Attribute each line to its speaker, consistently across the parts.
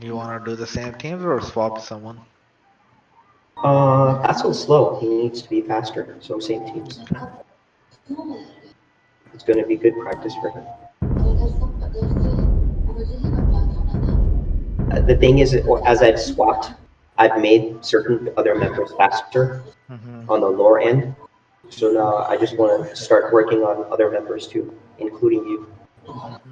Speaker 1: You want to do the same teams or swap someone?
Speaker 2: Pascal's slow. He needs to be faster. So same teams.
Speaker 1: Okay.
Speaker 2: It's going to be good practice for him. The thing is, as I've swapped, I've made certain other members faster
Speaker 1: Mm-hmm.
Speaker 2: on the lower end. So now I just want to start working on other members too, including you.
Speaker 1: Mm-hmm.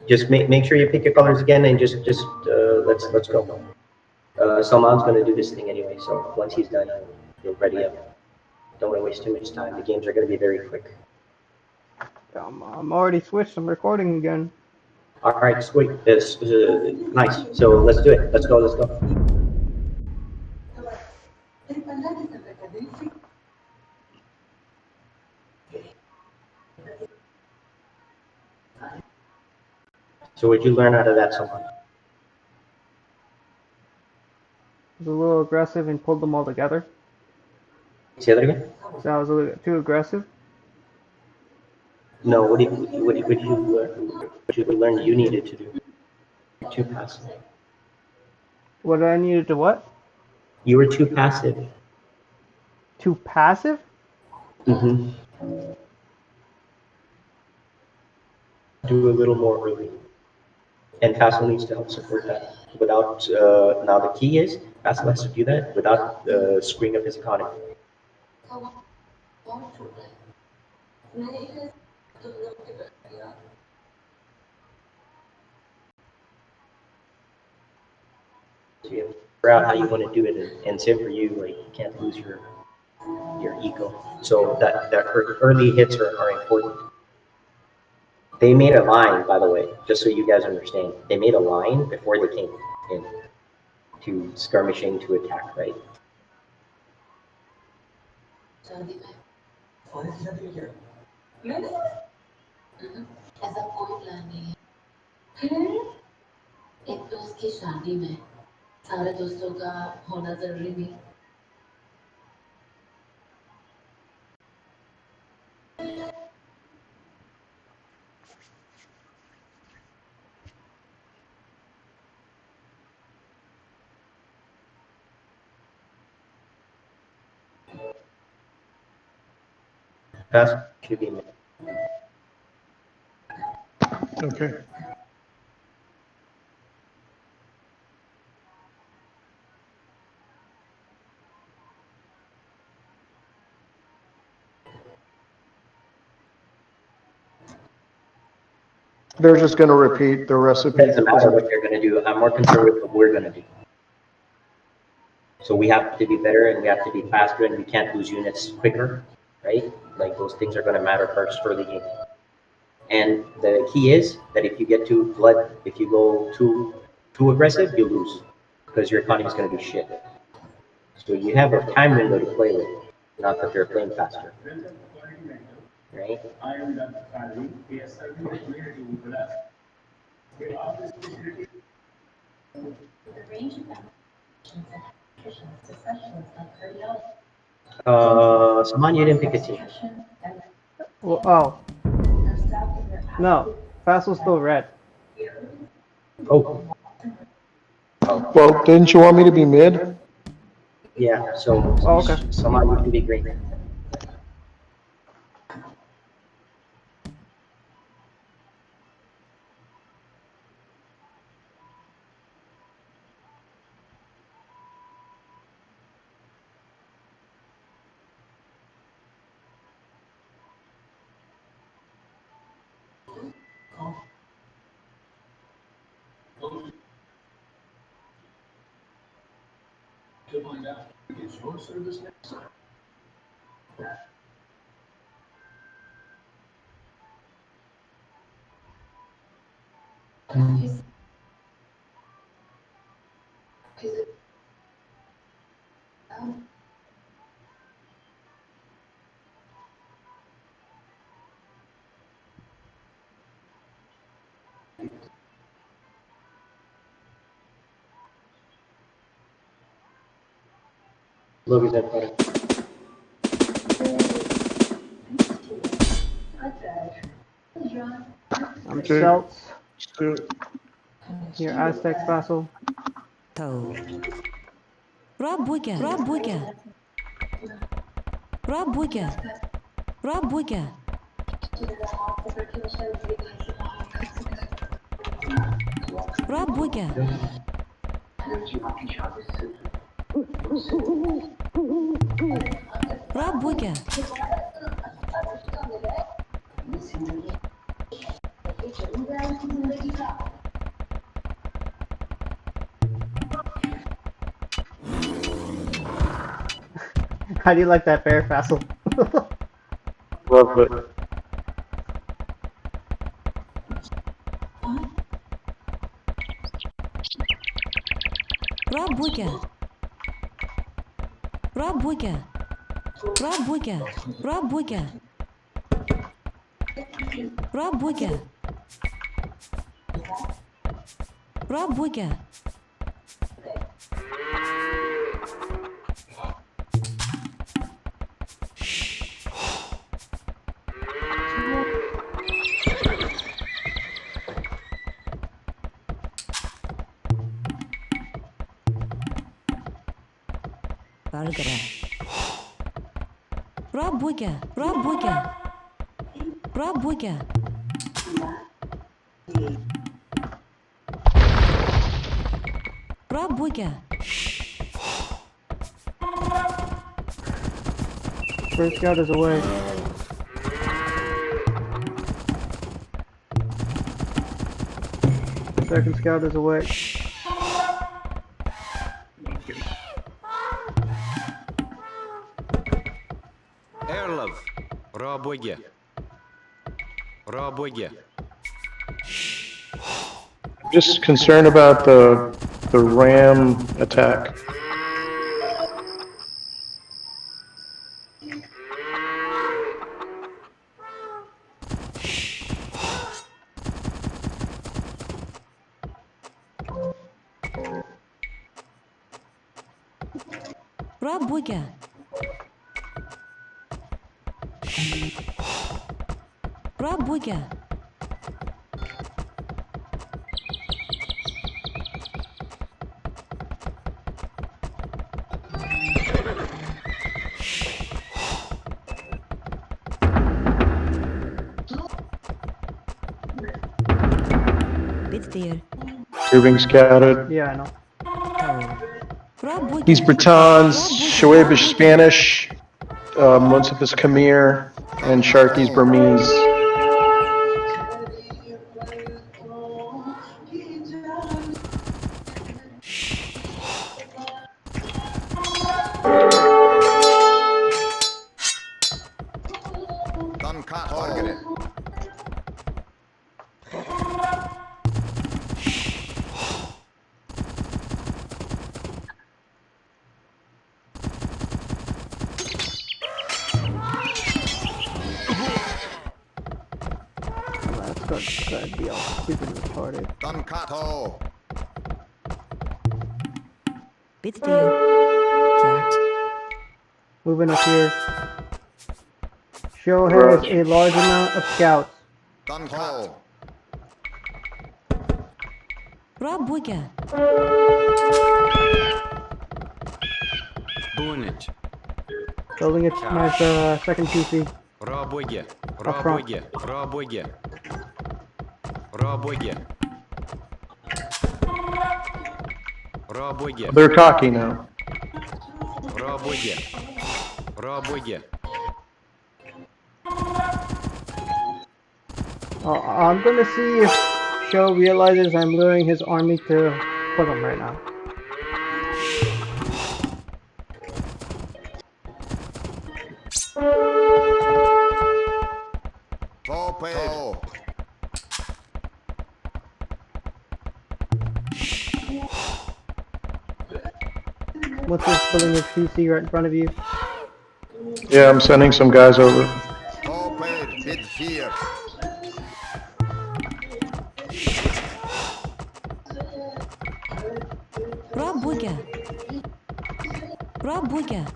Speaker 2: Just make sure you pick your colors again and just let's go. Salman's going to do this thing anyway, so once he's done, you'll ready up. Don't want to waste too much time. The games are going to be very quick.
Speaker 3: I'm already switched. I'm recording again.
Speaker 2: All right, sweet. This nice. So let's do it. Let's go. Let's go. So what'd you learn out of that, Salman?
Speaker 3: I was a little aggressive and pulled them all together.
Speaker 2: Say that again.
Speaker 3: So I was a little too aggressive.
Speaker 2: No. What did you learn you needed to do? Too passive.
Speaker 3: What I needed to what?
Speaker 2: You were too passive.
Speaker 3: Too passive?
Speaker 2: Mm-hmm. Do a little more early. And Fassel needs to help support that. Without now the key is Fassel has to do that without screwing up his economy. So you have to figure out how you want to do it, and same for you. Like you can't lose your ego. So that early hits are important. They made a line, by the way, just so you guys understand. They made a line before they came in to skirmishing to attack, right? Fast should be made.
Speaker 4: Okay. They're just going to repeat the recipe
Speaker 2: Doesn't
Speaker 4: that was
Speaker 2: matter
Speaker 4: in.
Speaker 2: what they're going to do. I'm more concerned with what we're going to do. So we have to be better and we have to be faster and we can't lose units quicker, right? Like those things are going to matter first for the game. And the key is that if you get too blood, if you go too aggressive, you lose because your economy is going to be shit. So you have a time window to play with, not that they're playing faster, right? Saman, you didn't pick a team.
Speaker 3: Well, oh, no. Fassel's still red.
Speaker 2: Oh, oh,
Speaker 4: Well, didn't you want me to be mid?
Speaker 2: yeah. So
Speaker 3: Oh, okay.
Speaker 2: Saman, you can be green. Lobby's at fire.
Speaker 3: I'm
Speaker 4: Okay.
Speaker 3: Celts.
Speaker 4: Let's do it.
Speaker 3: Your Aztecs vassal.
Speaker 5: Toe. Rabuga. Rabuga. Rabuga. Rabuga. Rabuga. Rabuga.
Speaker 3: How do you like that bear vassal?
Speaker 4: Love it.
Speaker 5: Rabuga. Rabuga. Rabuga. Rabuga. Rabuga. Rabuga. Bargara. Rabuga. Rabuga. Rabuga. Rabuga.
Speaker 3: First scout is away. Second scout is away.
Speaker 6: Erlov. Rabuga. Rabuga.
Speaker 4: Just concerned about the ram attack.
Speaker 5: Rabuga. Rabuga. Bit there.
Speaker 4: You're being scouted.
Speaker 3: Yeah, I know.
Speaker 5: Rabuga.
Speaker 4: He's Bretons, Shoabish Spanish, Munsif is Khmer, and Sharky's Burmese.
Speaker 3: That's gonna be all stupid and retarded.
Speaker 5: Bit there. Cat.
Speaker 3: Moving up here. Show has a large amount of scouts.
Speaker 5: Rabuga.
Speaker 6: Bunich.
Speaker 3: Building its my second PC.
Speaker 6: Rabuga.
Speaker 3: Up front.
Speaker 6: Rabuga. Rabuga. Rabuga. Rabuga.
Speaker 4: They're cocky now.
Speaker 6: Rabuga. Rabuga.
Speaker 3: I'm gonna see if Show realizes I'm luring his army to put him right now. What's this building his PC right in front of you?
Speaker 4: Yeah, I'm sending some guys over.
Speaker 5: Rabuga. Работя.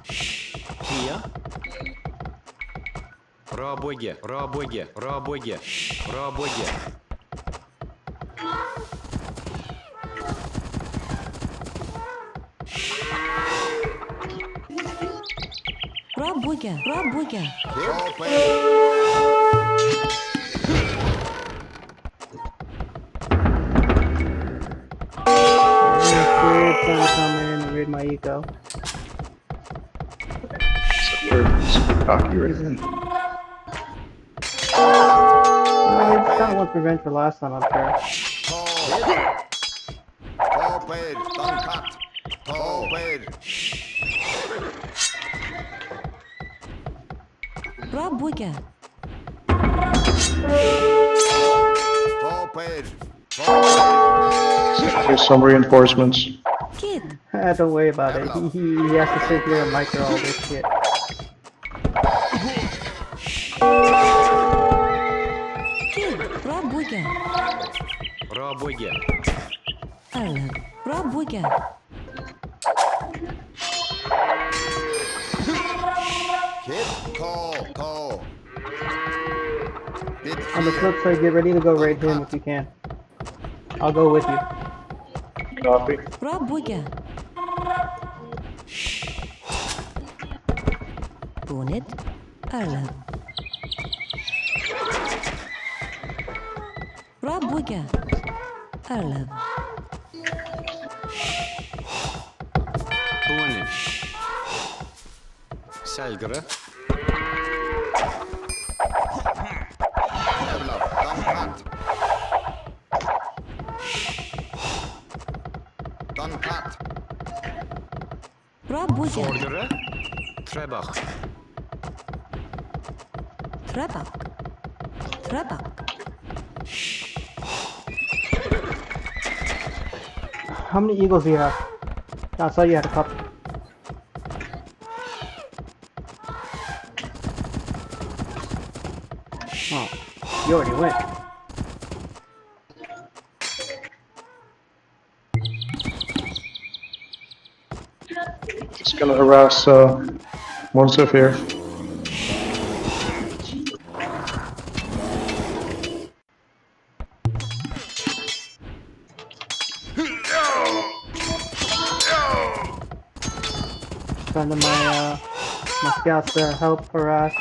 Speaker 6: Hier. Работе. Работе. Работе. Работе.
Speaker 5: Работя. Работя.
Speaker 3: Spirit's gonna come in and raid my eco.
Speaker 4: Cocky right then.
Speaker 3: I kind of want revenge for last time up there.
Speaker 7: Torped, Duncat. Torped.
Speaker 5: Работя.
Speaker 7: Torped. Torped.
Speaker 4: Here's some reinforcements.
Speaker 5: Kid.
Speaker 3: Don't worry about it. He has to sit here and micro all this shit.
Speaker 5: Kid. Работя.
Speaker 6: Работе.
Speaker 5: Arlov. Работя.
Speaker 7: Kid. Tall. Bid
Speaker 3: On the flip side, get ready to go raid him if you can. I'll go with you.
Speaker 4: Copy.
Speaker 5: Работя. Bonnet. Arlov. Работя. Arlov.
Speaker 6: Понял. Salgre.
Speaker 7: Evlov, Duncat. Duncat.
Speaker 5: Работя.
Speaker 6: Vordere. Trebach.
Speaker 5: Trebak. Trebak.
Speaker 3: How many eagles do you have? I saw you had a couple. Oh, you already went.
Speaker 4: Just gonna harass Monsif here.
Speaker 3: Sending my scouts to help harass.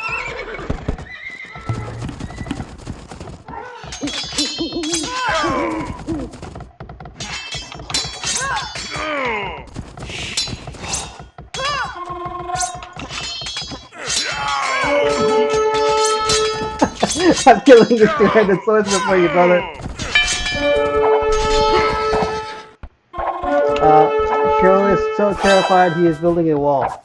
Speaker 3: I'm killing this two-handed swordsman for you, brother. Sho is so terrified he is building a wall.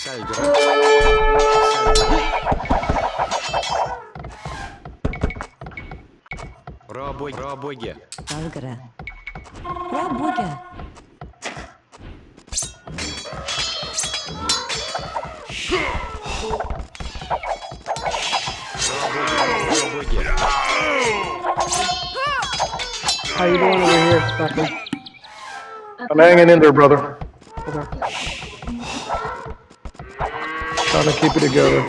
Speaker 6: Salgre. Работе.
Speaker 5: Salgre. Работя.
Speaker 6: Работе.
Speaker 3: How you doing over here, Stucky?
Speaker 4: I'm hanging in there, brother.
Speaker 3: Okay.
Speaker 4: Trying to keep it together.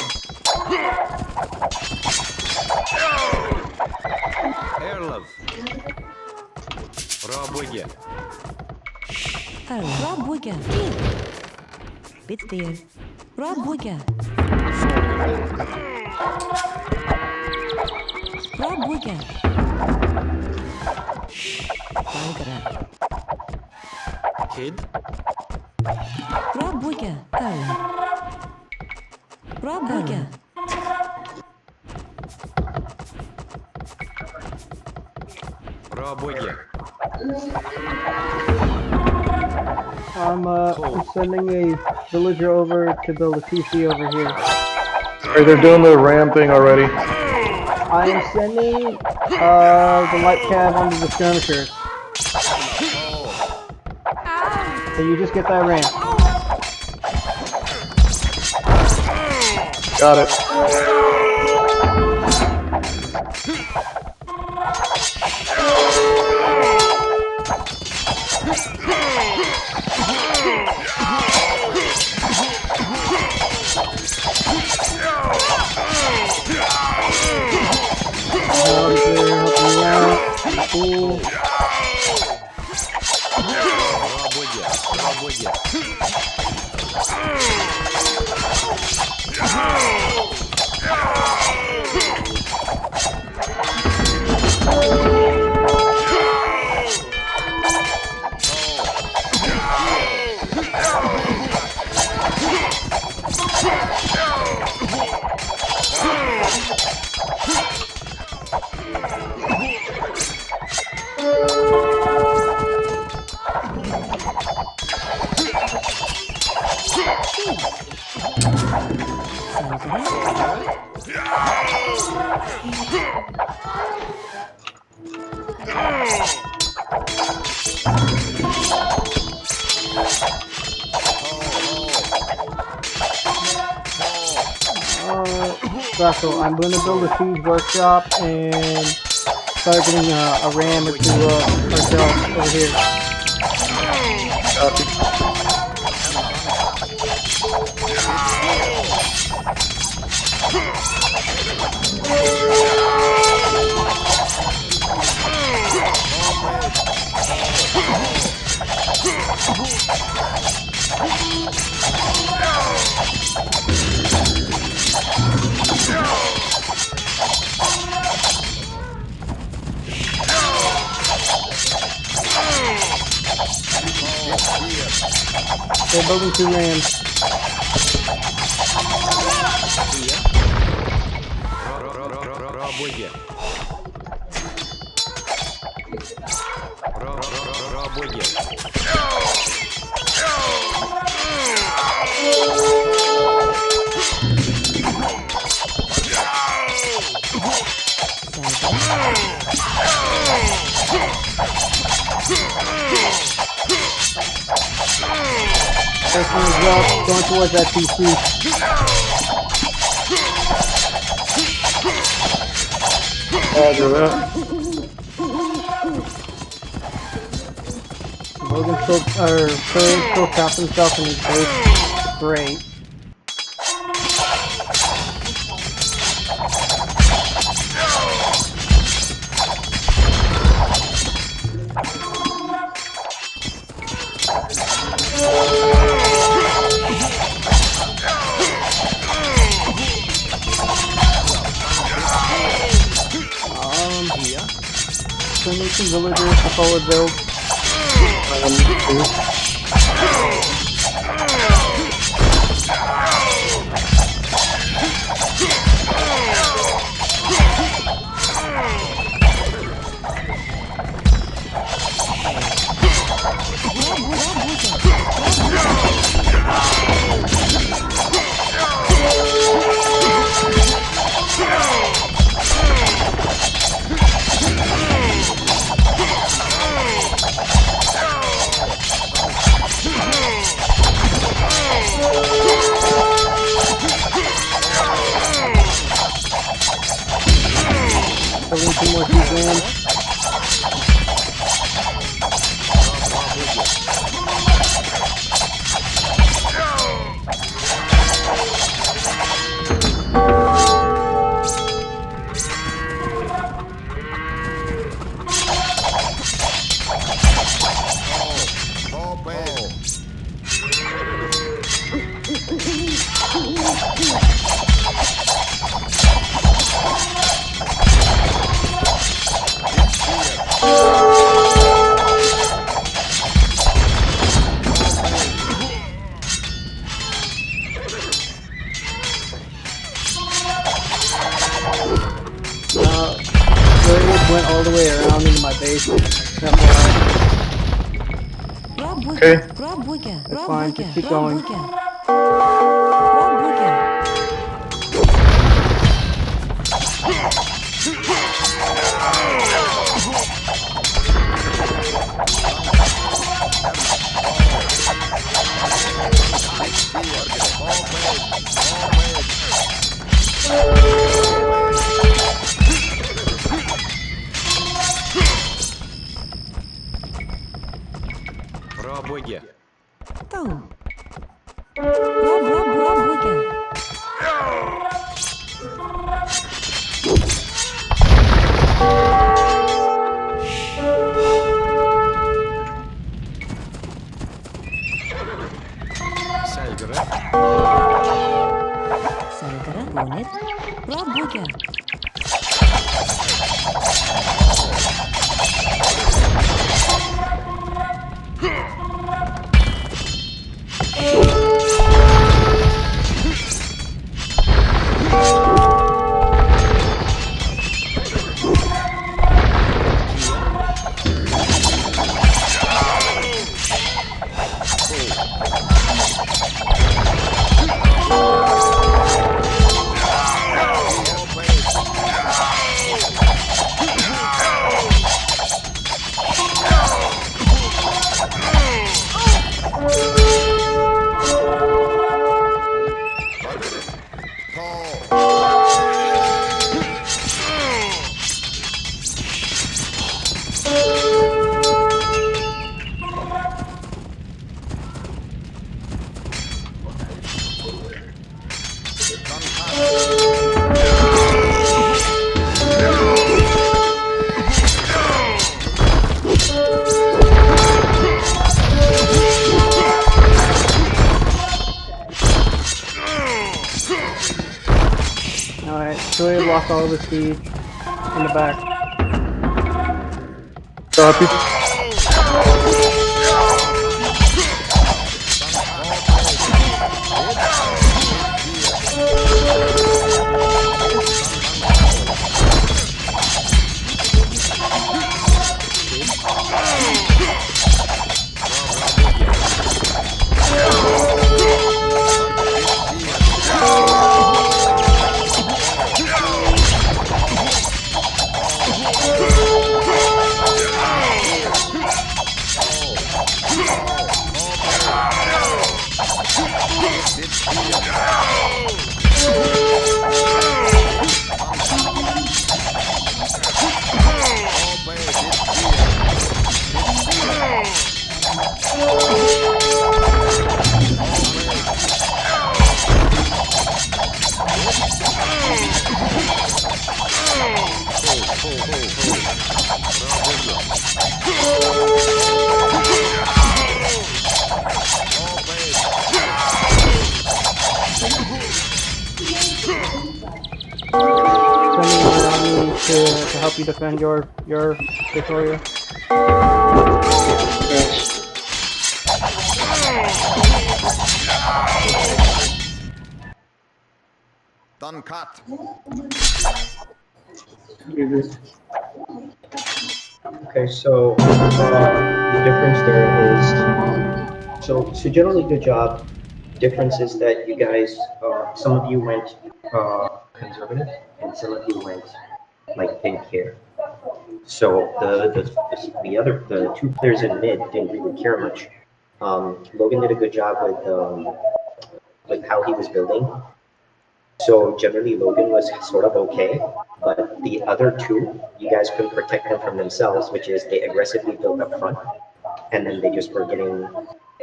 Speaker 6: Erlov. Работе.
Speaker 5: Arlov. Работя. Kid. Bit there. Работя. Работя. Salgre.
Speaker 6: Kid.
Speaker 5: Работя. Arlov. Работя.
Speaker 6: Работе.
Speaker 3: I'm sending a villager over to build a PC over here.
Speaker 4: Alright, they're doing the ram thing already.
Speaker 3: I am sending the light cav onto the skirmishers. So you just get that ramp.
Speaker 4: Got it.
Speaker 3: Cool. So I'm going to build a siege workshop and start getting a ram or two ourselves over here. They're building 2 rams. First one is up, going towards that PC.
Speaker 4: Roger that.
Speaker 3: Logan still trapped himself in his base. Great. Sending some villagers to forward build. Building 2 more rams. Went all the way around into my base.
Speaker 5: Пробуйте.
Speaker 4: Okay.
Speaker 5: Пробуйте.
Speaker 3: That's fine, just keep
Speaker 5: Пробуйте.
Speaker 3: going.
Speaker 5: Пробуйте.
Speaker 6: Пробуйте.
Speaker 5: Тау. Пробуйте.
Speaker 6: Saygıra.
Speaker 5: Saygıra. Bonnet. Пробуйте.
Speaker 3: Alright, Shuey lost all of his siege in the back.
Speaker 4: Copy.
Speaker 3: Sending an army to help you defend your Victoria.
Speaker 7: Done cut.
Speaker 2: Okay, so the difference there is, so generally good job. Difference is that you guys, some of you went conservative, and some of you went like didn't care. So the two players in mid didn't really care much. Logan did a good job with how he was building. So generally Logan was sort of okay, but the other two, you guys couldn't protect them from themselves, which is they aggressively built up front, and then they just were getting.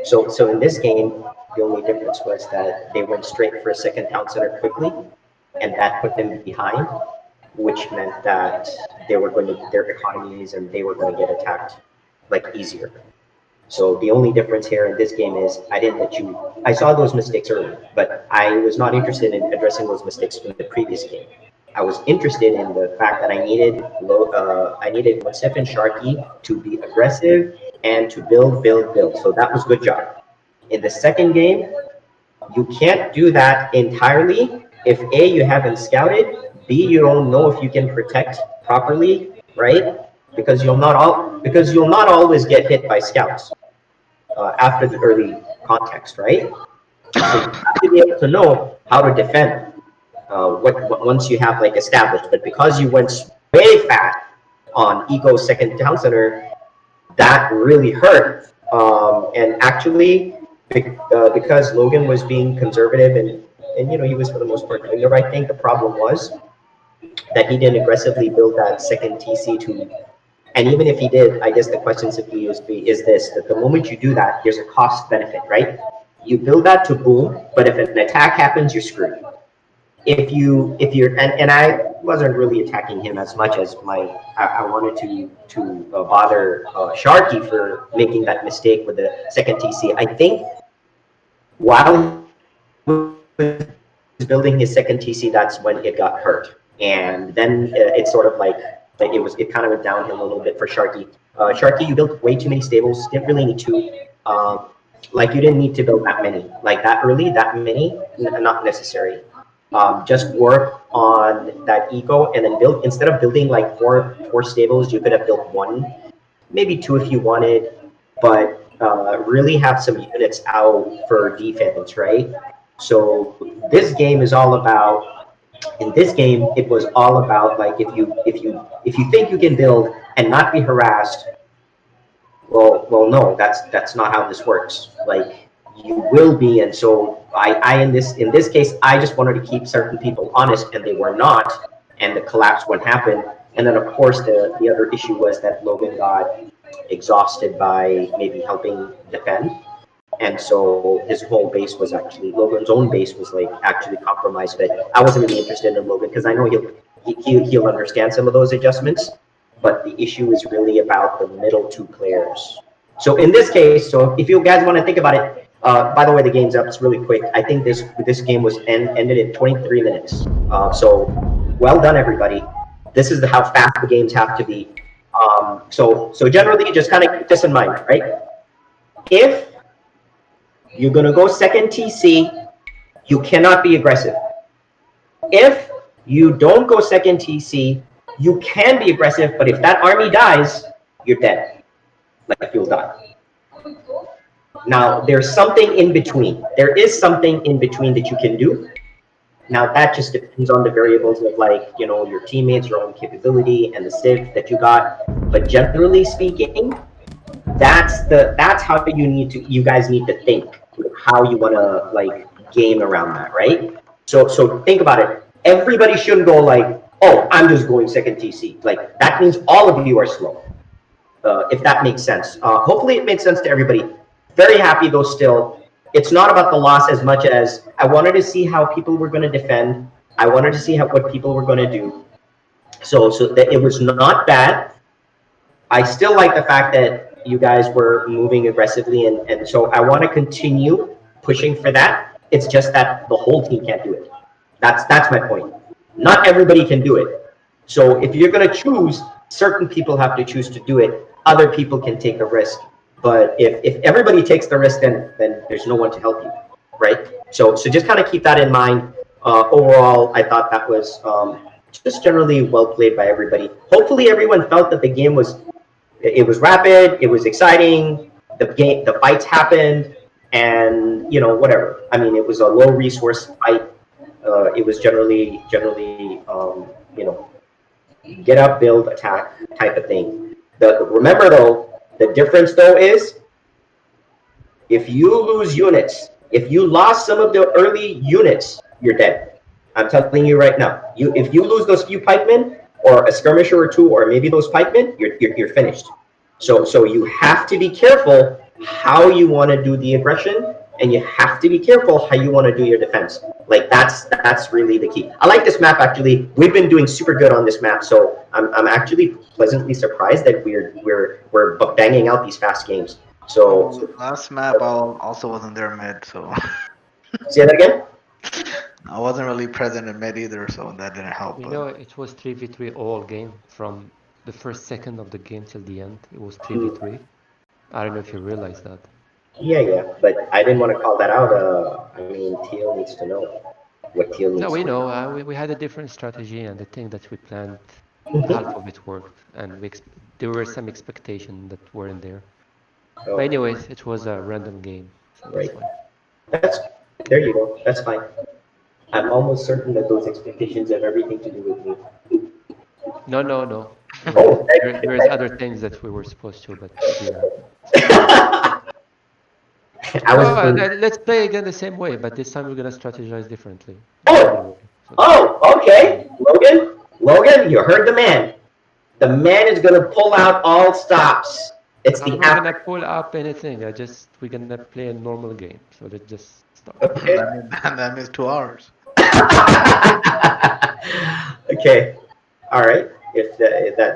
Speaker 2: So in this game, the only difference was that they went straight for a second town center quickly, and that put them behind, which meant that they were going to their economies and they were going to get attacked like easier. So the only difference here in this game is I saw those mistakes early, but I was not interested in addressing those mistakes in the previous game. I was interested in the fact that I needed Munsif and Sharky to be aggressive and to build. So that was good job. In the second game, you can't do that entirely if A, you haven't scouted, B, you don't know if you can protect properly, right? Because you'll not always get hit by scouts. after the early context, right? So you have to be able to know how to defend what once you have like established. But because you went way fat on Ego's second town center, that really hurt. And actually, because Logan was being conservative and he was for the most part doing the right thing, the problem was that he didn't aggressively build that second TC to. And even if he did, I guess the question simply is this: that the moment you do that, there's a cost benefit, right? You build that to boom, but if an attack happens, you're screwed. If you're and I wasn't really attacking him as much as I wanted to bother Sharky for making that mistake with the second TC. I think while he was building his second TC, that's when it got hurt, and then it's sort of like it kind of went downhill a little bit for Sharky. Sharky, you built way too many stables. Didn't really need to. Like you didn't need to build that many, like that early, that many, not necessary. Just work on that Ego and then build, instead of building like four stables, you could have built one, maybe two if you wanted, but really have some units out for defense, right? So this game is all about, in this game, it was all about like if you think you can build and not be harassed, well, no, that's not how this works. Like you will be, and so I in this case, I just wanted to keep certain people honest, and they were not, and the collapse wouldn't happen. And then of course the other issue was that Logan got exhausted by maybe helping defend, and so his whole base was actually Logan's own base was like actually compromised. But I wasn't really interested in Logan because I know he'll understand some of those adjustments. But the issue is really about the middle two players. So in this case, so if you guys want to think about it, by the way, the game's up. It's really quick. I think this game was ended in 23 minutes. So well done, everybody. This is how fast the games have to be. So generally, just kind of keep this in mind, right? If you're gonna go second TC, you cannot be aggressive. If you don't go second TC, you can be aggressive, but if that army dies, you're dead. Like you'll die. Now, there's something in between. There is something in between that you can do. Now, that just depends on the variables of like, your teammates, your own capability, and the civ that you got. But generally speaking, that's how you guys need to think, how you want to like game around that, right? So think about it. Everybody shouldn't go like, oh, I'm just going second TC. Like that means all of you are slow. If that makes sense. Hopefully it made sense to everybody. Very happy though still. It's not about the loss as much as I wanted to see how people were going to defend. I wanted to see what people were going to do. So that it was not bad. I still like the fact that you guys were moving aggressively, and so I want to continue pushing for that. It's just that the whole team can't do it. That's my point. Not everybody can do it. So if you're going to choose, certain people have to choose to do it. Other people can take a risk. But if everybody takes the risk, then there's no one to help you, right? So just kind of keep that in mind. Overall, I thought that was just generally well played by everybody. Hopefully, everyone felt that the game was rapid, it was exciting. The fights happened, and whatever. I mean, it was a low resource fight. It was generally get up, build, attack type of thing. Remember though, the difference though is if you lose units, if you lost some of the early units, you're dead. I'm telling you right now. If you lose those few pikemen or a skirmisher or two, or maybe those pikemen, you're finished. So you have to be careful how you want to do the aggression, and you have to be careful how you want to do your defense. Like that's really the key. I like this map actually. We've been doing super good on this map, so I'm actually pleasantly surprised that we're banging out these fast games. So
Speaker 1: Last map, I also wasn't there mid, so
Speaker 2: say that again.
Speaker 1: I wasn't really present in mid either, so that didn't help.
Speaker 8: It was 3v3 all game from the first second of the game till the end. It was 3v3. I don't know if you realize that.
Speaker 2: Yeah, but I didn't want to call that out. I mean, Teal needs to know what Teal needs.
Speaker 8: No, we
Speaker 2: to
Speaker 8: know. We had a different strategy, and the thing that we planned, half of it worked, and there were some expectations that weren't there.
Speaker 2: So,
Speaker 8: But anyways, it was a random game, so that's
Speaker 2: right.
Speaker 8: fine.
Speaker 2: That's, there you go. That's fine. I'm almost certain that those expectations have everything to do with me.
Speaker 8: No, no, no.
Speaker 2: Oh,
Speaker 8: There's other things that we were supposed to, but we didn't.
Speaker 2: I was
Speaker 8: No,
Speaker 2: being,
Speaker 8: let's play again the same way, but this time we're gonna strategize differently.
Speaker 2: oh, okay. Logan, you heard the man. The man is gonna pull out all stops. It's
Speaker 8: I'm
Speaker 2: the
Speaker 8: not gonna
Speaker 2: after.
Speaker 8: pull up anything. We're gonna play a normal game. So let's just start.
Speaker 2: Okay.
Speaker 1: That means 2 hours.
Speaker 2: Okay. All right. If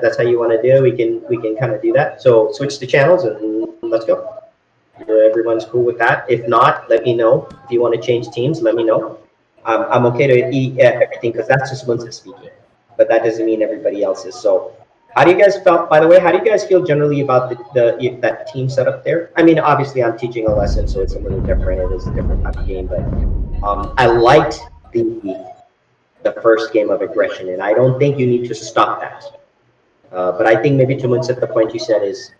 Speaker 2: that's how you want to do it, we can kind of do that. So switch the channels and let's go. Everyone's cool with that. If not, let me know. If you want to change teams, let me know. I'm okay to eat everything because that's just Winston speaking, but that doesn't mean everybody else is. So, how do you guys felt? By the way, how do you guys feel generally about that team setup there? I mean, obviously, I'm teaching a lesson, so it's a little different. It is a different type of game, but I liked the first game of aggression, and I don't think you need to stop that. But I think maybe Tumun's at the point you said is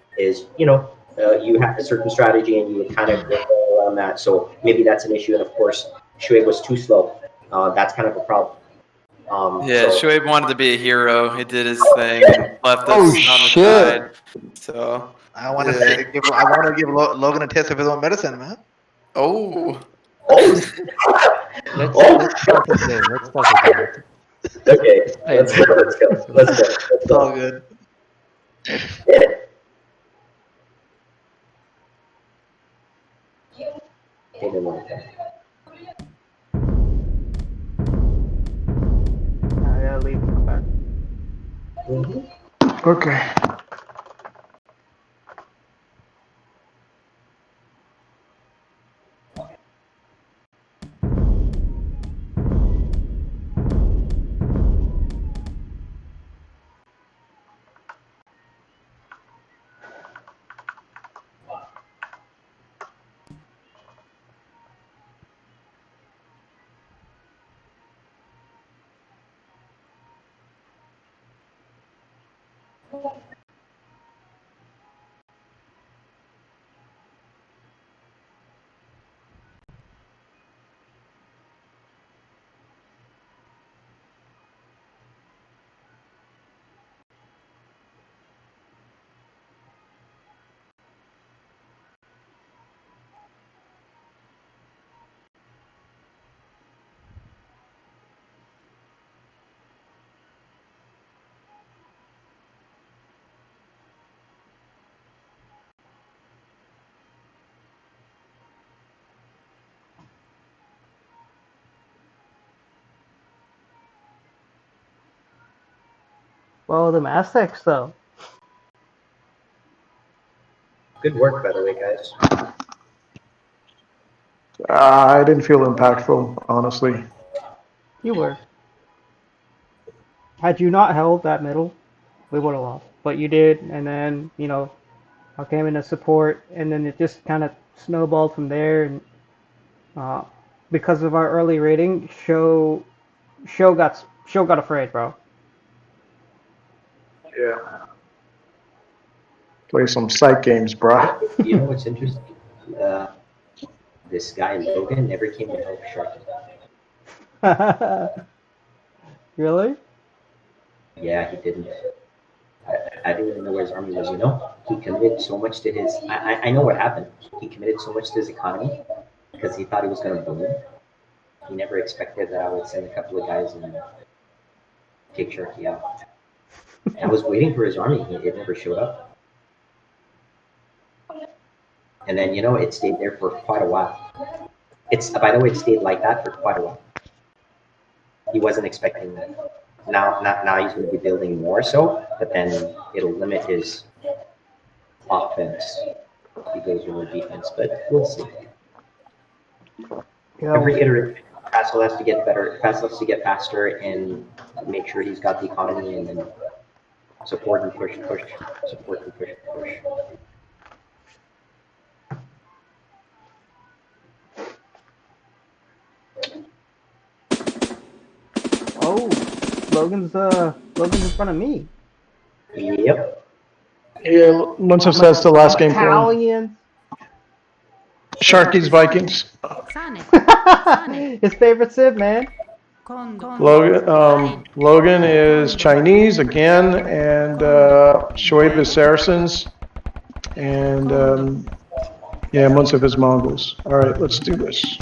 Speaker 2: you have a certain strategy and you would kind of go around that. So maybe that's an issue. And of course, Shuaib was too slow. That's kind of a problem.
Speaker 9: Yeah,
Speaker 2: So,
Speaker 9: Shoaib wanted to be a hero. He did his thing and left us
Speaker 4: Oh,
Speaker 9: on the
Speaker 4: shit.
Speaker 9: side. So,
Speaker 1: I want to
Speaker 9: yeah.
Speaker 1: give Logan a taste of his own medicine, man.
Speaker 9: Oh,
Speaker 2: oh,
Speaker 8: Let's start the game. Let's start the game.
Speaker 2: okay.
Speaker 8: play
Speaker 2: Let's
Speaker 8: it.
Speaker 2: go. Let's go. Let's go. Let's
Speaker 1: It's all
Speaker 2: go.
Speaker 1: good.
Speaker 2: Hit it. Hit him like that.
Speaker 3: I gotta leave and come back.
Speaker 2: Mm-hmm.
Speaker 4: Okay.
Speaker 3: Well, the Aztecs, though.
Speaker 2: Good work, by the way, guys.
Speaker 4: I didn't feel impactful, honestly.
Speaker 3: You were. Had you not held that middle, we would have lost. But you did, and then, I came in to support, and then it just kind of snowballed from there. And because of our early rating, show got afraid, bro.
Speaker 4: Yeah. Play some psych games, bruh.
Speaker 2: You know what's interesting? This guy Logan never came to help Sharky.
Speaker 3: Really?
Speaker 2: Yeah, he didn't. I didn't even know where his army was. He committed so much to his. I know what happened. He committed so much to his economy because he thought he was going to boom. He never expected that I would send a couple of guys and take Sharky out. I was waiting for his army. It never showed up. And then it stayed there for quite a while. By the way, it stayed like that for quite a while. He wasn't expecting that. Now he's going to be building more so, but then it'll limit his offense. He goes over defense, but we'll see. Every iteration, Castle has to get better. Castle has to get faster and make sure he's got the economy and then support and push, support and push.
Speaker 3: Oh, Logan's in front of me.
Speaker 2: Yep.
Speaker 4: Yeah, Munsif says the last game for him.
Speaker 3: Italians.
Speaker 4: Sharkies, Vikings.
Speaker 5: Sane.
Speaker 3: His favorite Civ, man.
Speaker 5: Kondo.
Speaker 4: Logan is Chinese again, and Shoaib is Saracens, and yeah, Munsif is Mongols. All right, let's do this.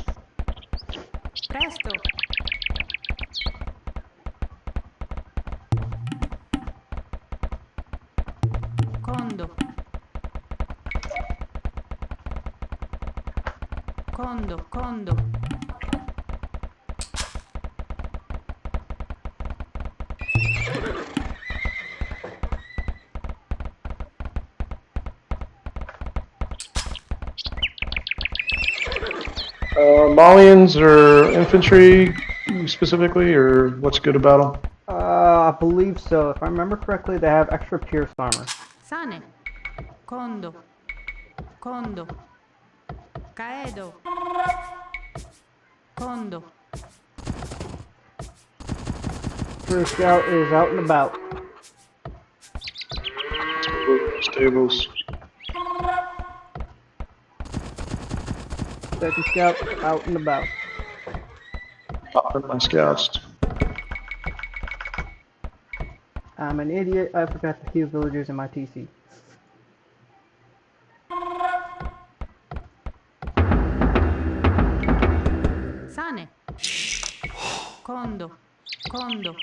Speaker 5: Presto. Kondo. Kondo.
Speaker 4: Malians or infantry specifically, or what's good about them?
Speaker 3: I believe so. If I remember correctly, they have extra pierce armor.
Speaker 5: Sane. Kondo. Caedo. Kondo.
Speaker 3: First scout is out and about.
Speaker 4: Stables.
Speaker 3: Second scout out and about.
Speaker 4: Popping my scouts.
Speaker 3: I'm an idiot. I forgot to heal villagers in my TC.
Speaker 5: Sane. Kondo.
Speaker 6: Kondo.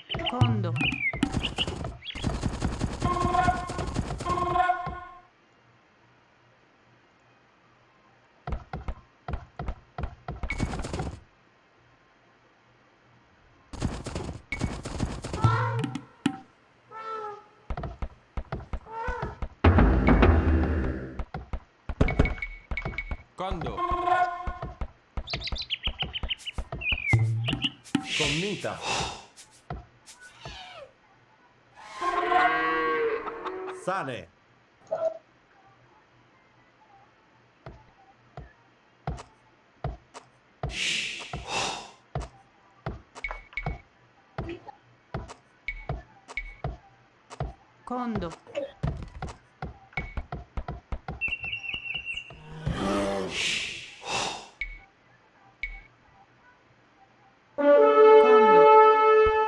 Speaker 6: Commita. Sane.
Speaker 5: Kondo.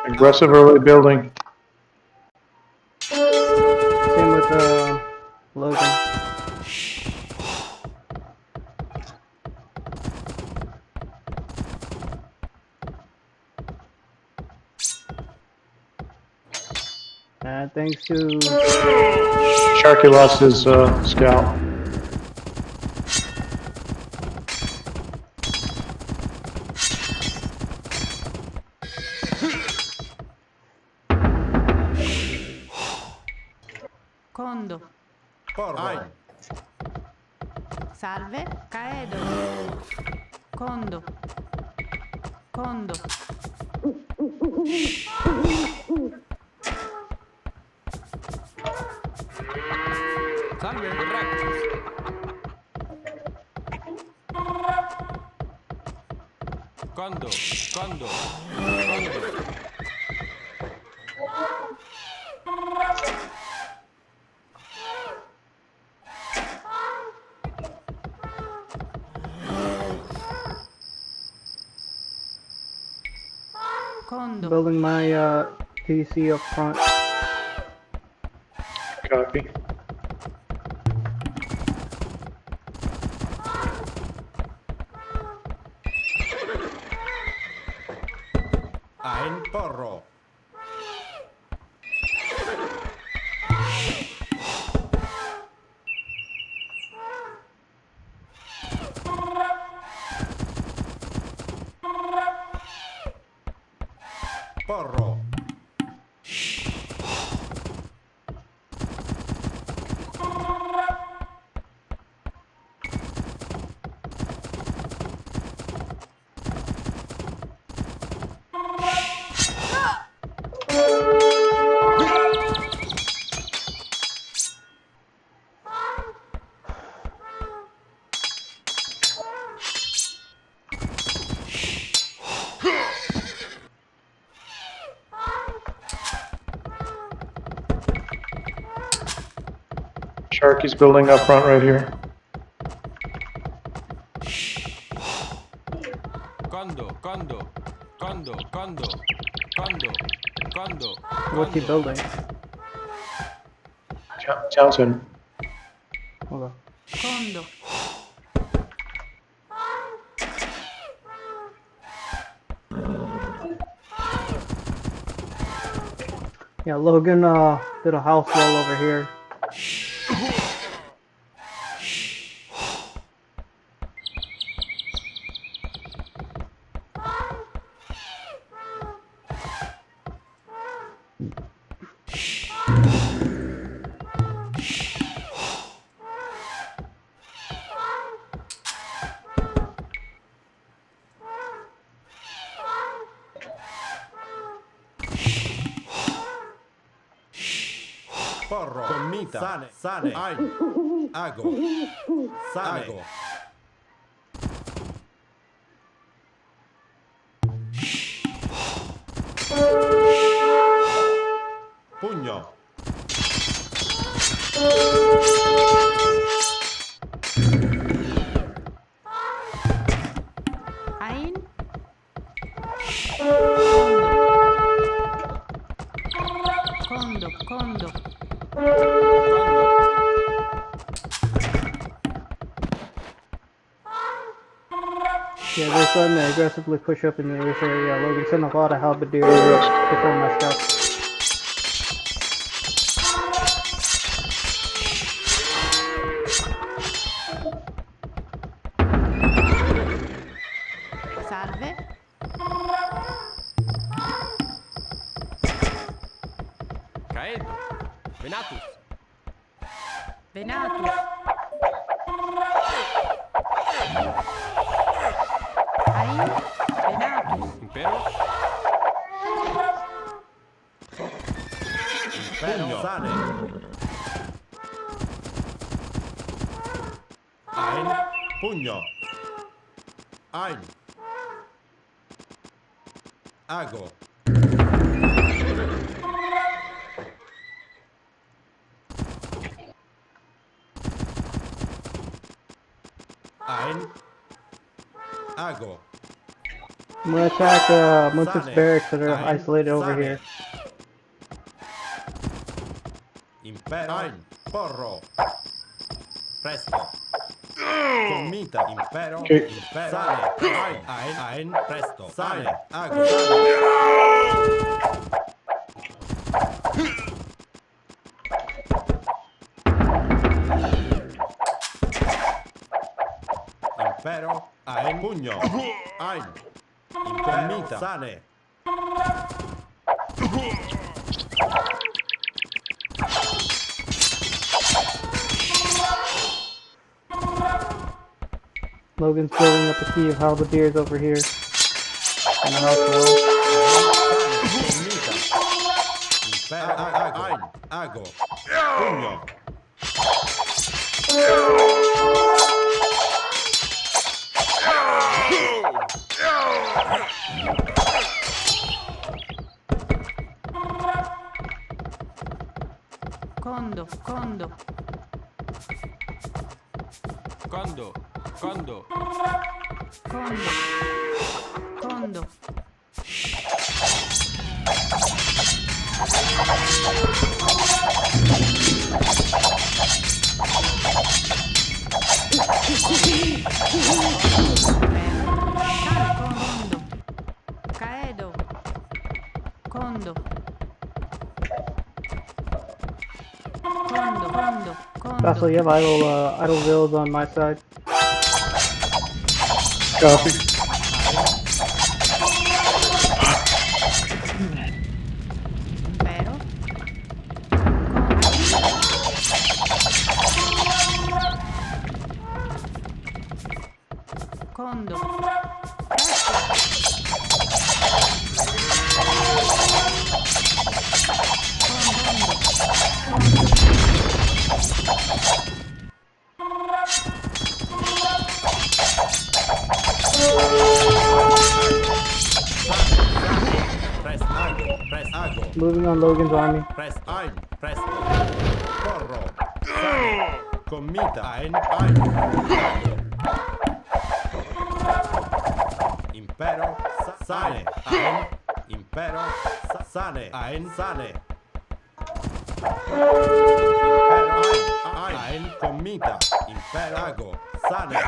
Speaker 4: Aggressive early building.
Speaker 3: Same with Logan. Thanks to
Speaker 4: Sharky lost his scout.
Speaker 5: Kondo.
Speaker 6: Porro.
Speaker 5: Salve. Caedo. Kondo.
Speaker 6: Salve. Rectus. Kondo.
Speaker 5: Kondo.
Speaker 3: building my TC up front.
Speaker 4: Copy.
Speaker 6: Ein porro. Porro.
Speaker 4: Sharky's building up front right here.
Speaker 6: Kondo, Kondo, Kondo, Kondo, Kondo, Kondo.
Speaker 3: What's he building?
Speaker 4: Townsend.
Speaker 3: Hold on.
Speaker 5: Kondo.
Speaker 3: Yeah, Logan did a house wall over here.
Speaker 6: Porro, Comita, Sane, Sane, Ain, Ago, Sane. Pugno.
Speaker 5: Ain. Kondo. Kondo.
Speaker 3: Yeah, they're starting to aggressively push up in this area. Logan sent a lot of halberdiers to form my stuff.
Speaker 5: Salve.
Speaker 6: Caedo. Venatus.
Speaker 5: Venatus. Ain. Venatus.
Speaker 6: Impero. Pugno. Sane. Ain. Pugno. Ain. Ago. Ain. Ago.
Speaker 3: I'm gonna attack Muntif's
Speaker 6: Sane.
Speaker 3: barracks that are
Speaker 6: Ain.
Speaker 3: isolated over
Speaker 6: Sane.
Speaker 3: here.
Speaker 6: Impero. Ain. Porro. Presto. Comita. Impero.
Speaker 4: Okay.
Speaker 6: Impero. Sane. Ain. Ain. Ain. Presto. Sane. Ago. Sane. Impero. Ain. Pugno. Ain. Impero. Sane.
Speaker 3: Logan's building up a sea of halberdiers over here. On the house wall.
Speaker 6: Impero. Ain. Ago. Pugno.
Speaker 5: Kondo. Kondo.
Speaker 6: Kondo. Kondo.
Speaker 5: Kondo. Kondo. Kondo. Caedo. Kondo. Kondo. Kondo.
Speaker 3: Vassal,
Speaker 5: Kondo.
Speaker 3: you have idle villas on my side.
Speaker 4: Copy.
Speaker 5: Impero. Kondo.
Speaker 6: Press Ago. Press Ago.
Speaker 3: Moving on Logan's army.
Speaker 6: Press Ain. Press. Porro. Sane. Comita. Ein. Impero. Sane. Ein. Impero. Sane. Ein. Sane. Impero. Ein. Comita. Impero. Ago. Sane.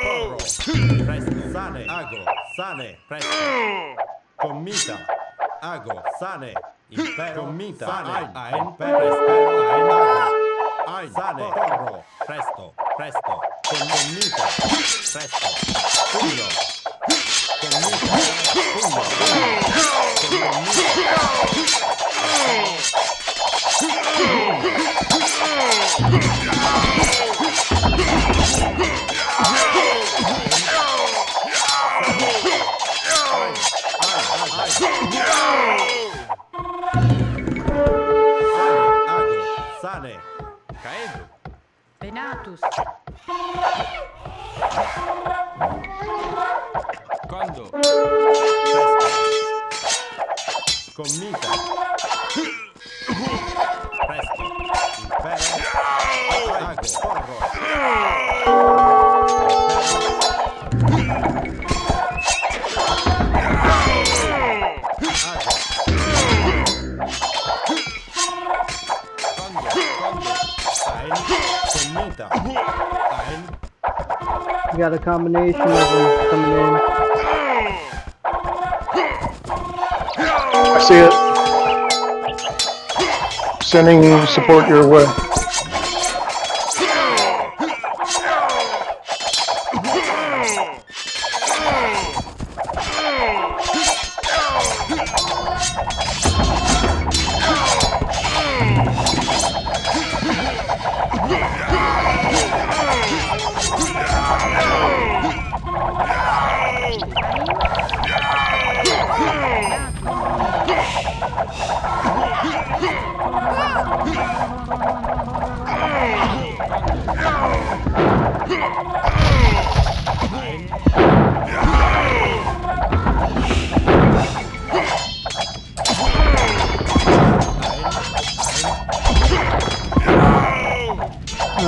Speaker 6: Corro. Presto. Sane. Ago. Sane. Presto. Comita. Ago. Sane. Impero. Comita. Sane. Ein. Presto. Ein. Ago. Ein. Sane. Corro. Presto. Presto. Comita. Presto. Pugno. Comita. Pugno. Sane. Caedo.
Speaker 5: Venatus.
Speaker 6: Condo. Comita. Presto. Impero. Ago. Corro.
Speaker 3: You got a combination of them coming in.
Speaker 4: I see it. Sending support your way.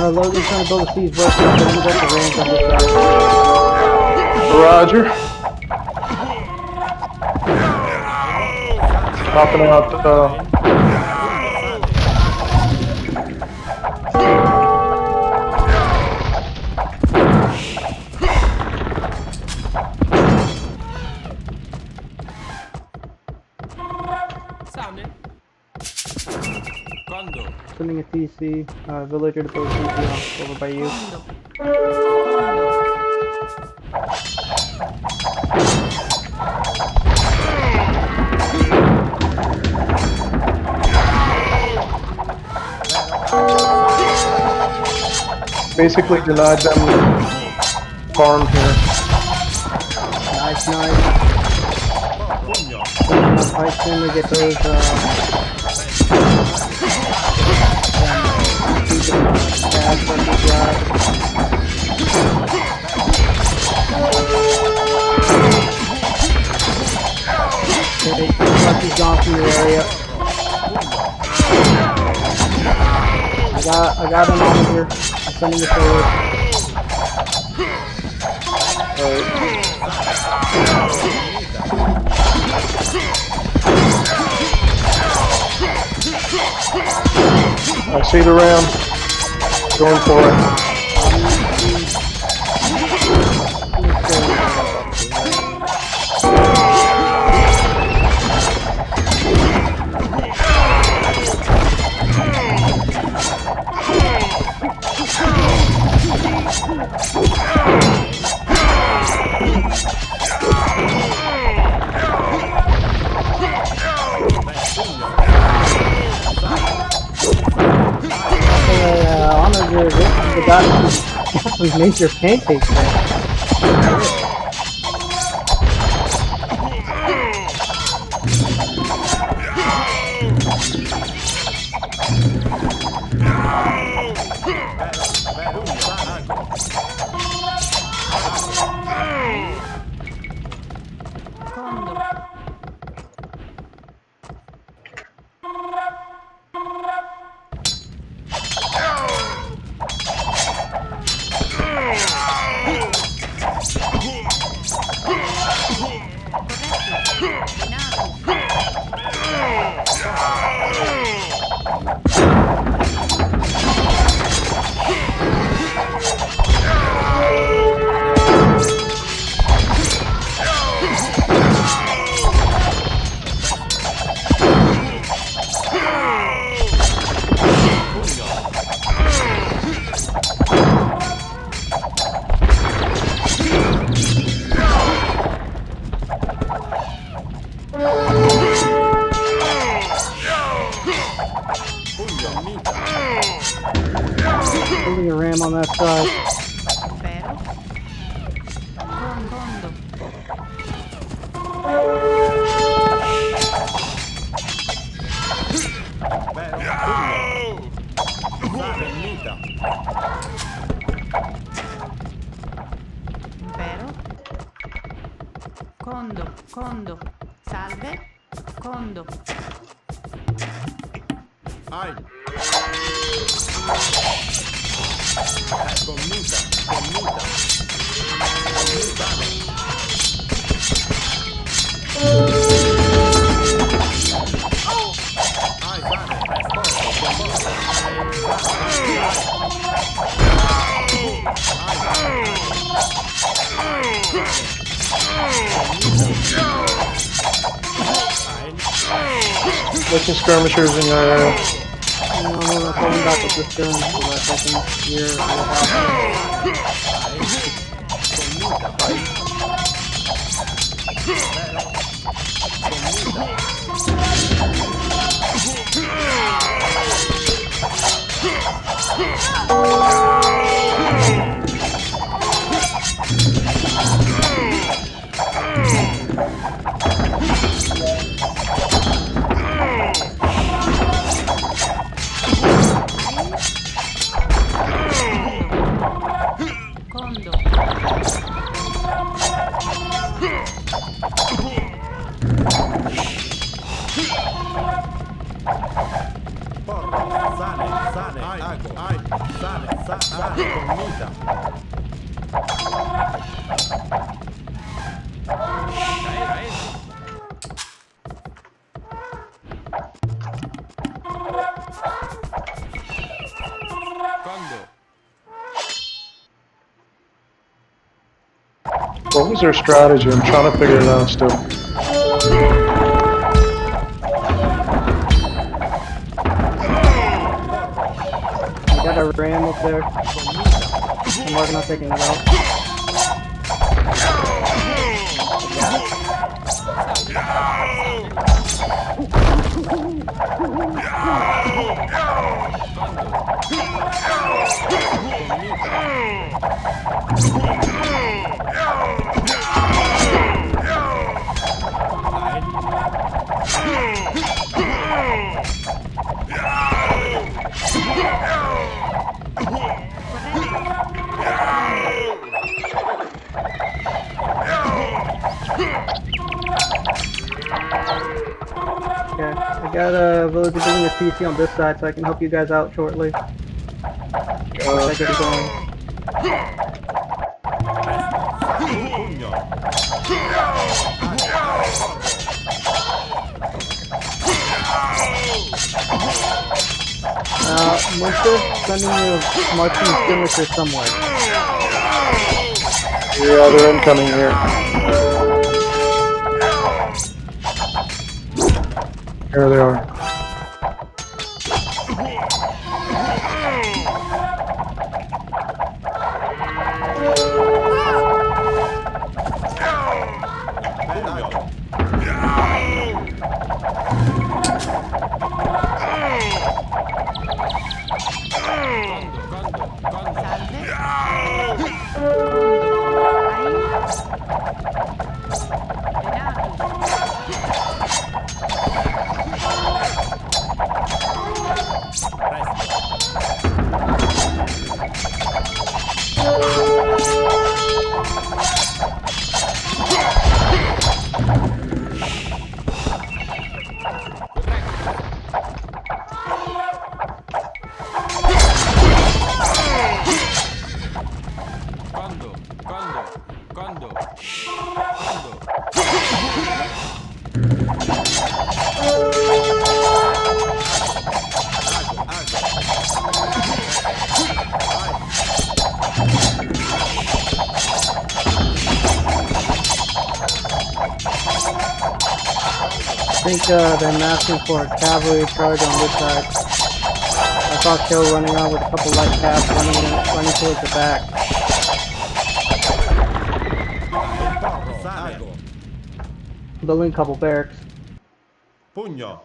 Speaker 3: Logan's trying to build a siege work, but he got the range on this side.
Speaker 4: Roger. Popping out
Speaker 6: Sane. Condo.
Speaker 3: Sending a TC, villager to build a TC over by you.
Speaker 4: basically denied them farm here.
Speaker 3: Nice. I soon we get those, Lucky's gone from your area. I got him on here. I'm sending it forward.
Speaker 4: I see the ram. Going for it.
Speaker 3: The guy who's made your pancakes there. Building a ram on that side.
Speaker 5: Vero. Condo.
Speaker 6: Vero. Sale, Nita.
Speaker 5: Vero. Condo. Salve. Condo.
Speaker 6: Ai. Commita. Ai, sale,
Speaker 4: Making skirmishers in your area.
Speaker 3: No, we're coming back with this gun so that I can hear what happened.
Speaker 5: Condo.
Speaker 6: porro, sale, ai, sale, commita. Condo.
Speaker 4: What was their strategy? I'm trying to figure it out still.
Speaker 3: I got a ram up there. I'm working on taking it out. Okay, I got a villager doing a TC on this side, so I can help you guys out shortly. I get it going.
Speaker 6: Pugno.
Speaker 3: Munster, sending you marching skirmishers somewhere.
Speaker 4: Yeah, they're incoming here. Here they are.
Speaker 3: I think they're asking for a cavalry charge on this side. I saw Kill running around with a couple light caps running towards the back. Building a couple barracks.
Speaker 6: Pugno.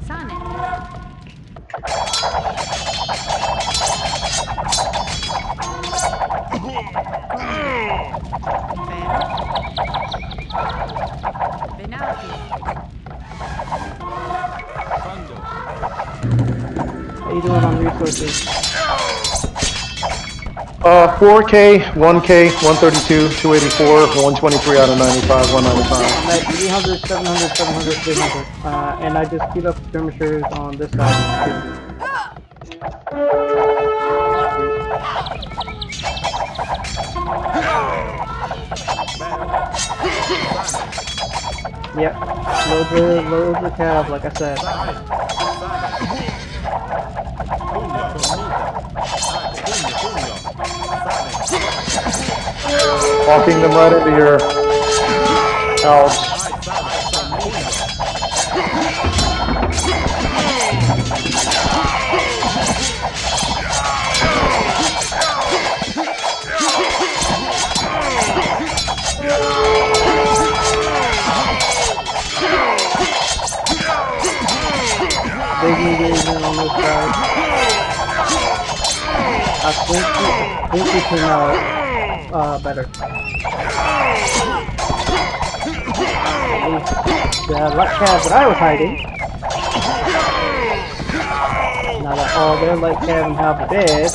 Speaker 5: Sane. Vero. Benati.
Speaker 3: How you doing on resources?
Speaker 4: 4K, 1K, 132, 284, 123 out of 95, 195.
Speaker 3: I'm at 300, 700, 700, 300. And I just queued up skirmishers on this side. Yep, load the cab, like I said.
Speaker 4: Walking them right into your house.
Speaker 3: Big engagement on this side. I think we came out better. At least the light cab that I was hiding. Now that all their light cab and half are dead.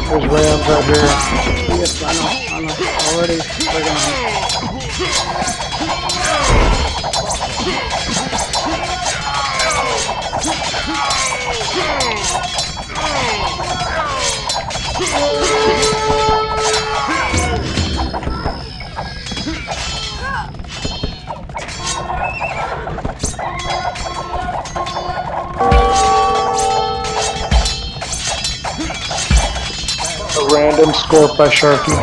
Speaker 4: There's rams right here.
Speaker 3: Yes, I know. Already working on it.
Speaker 4: A random score by Sharky.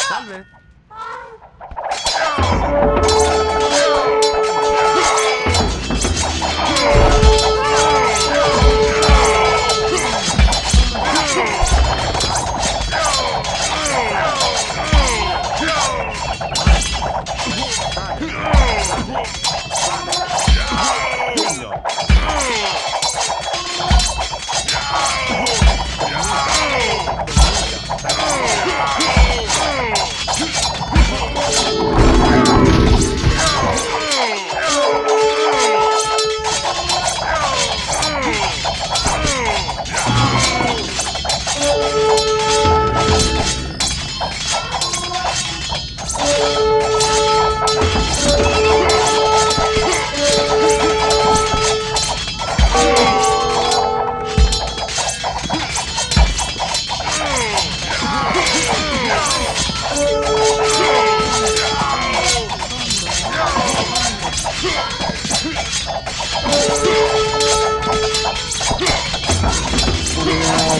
Speaker 6: Salve.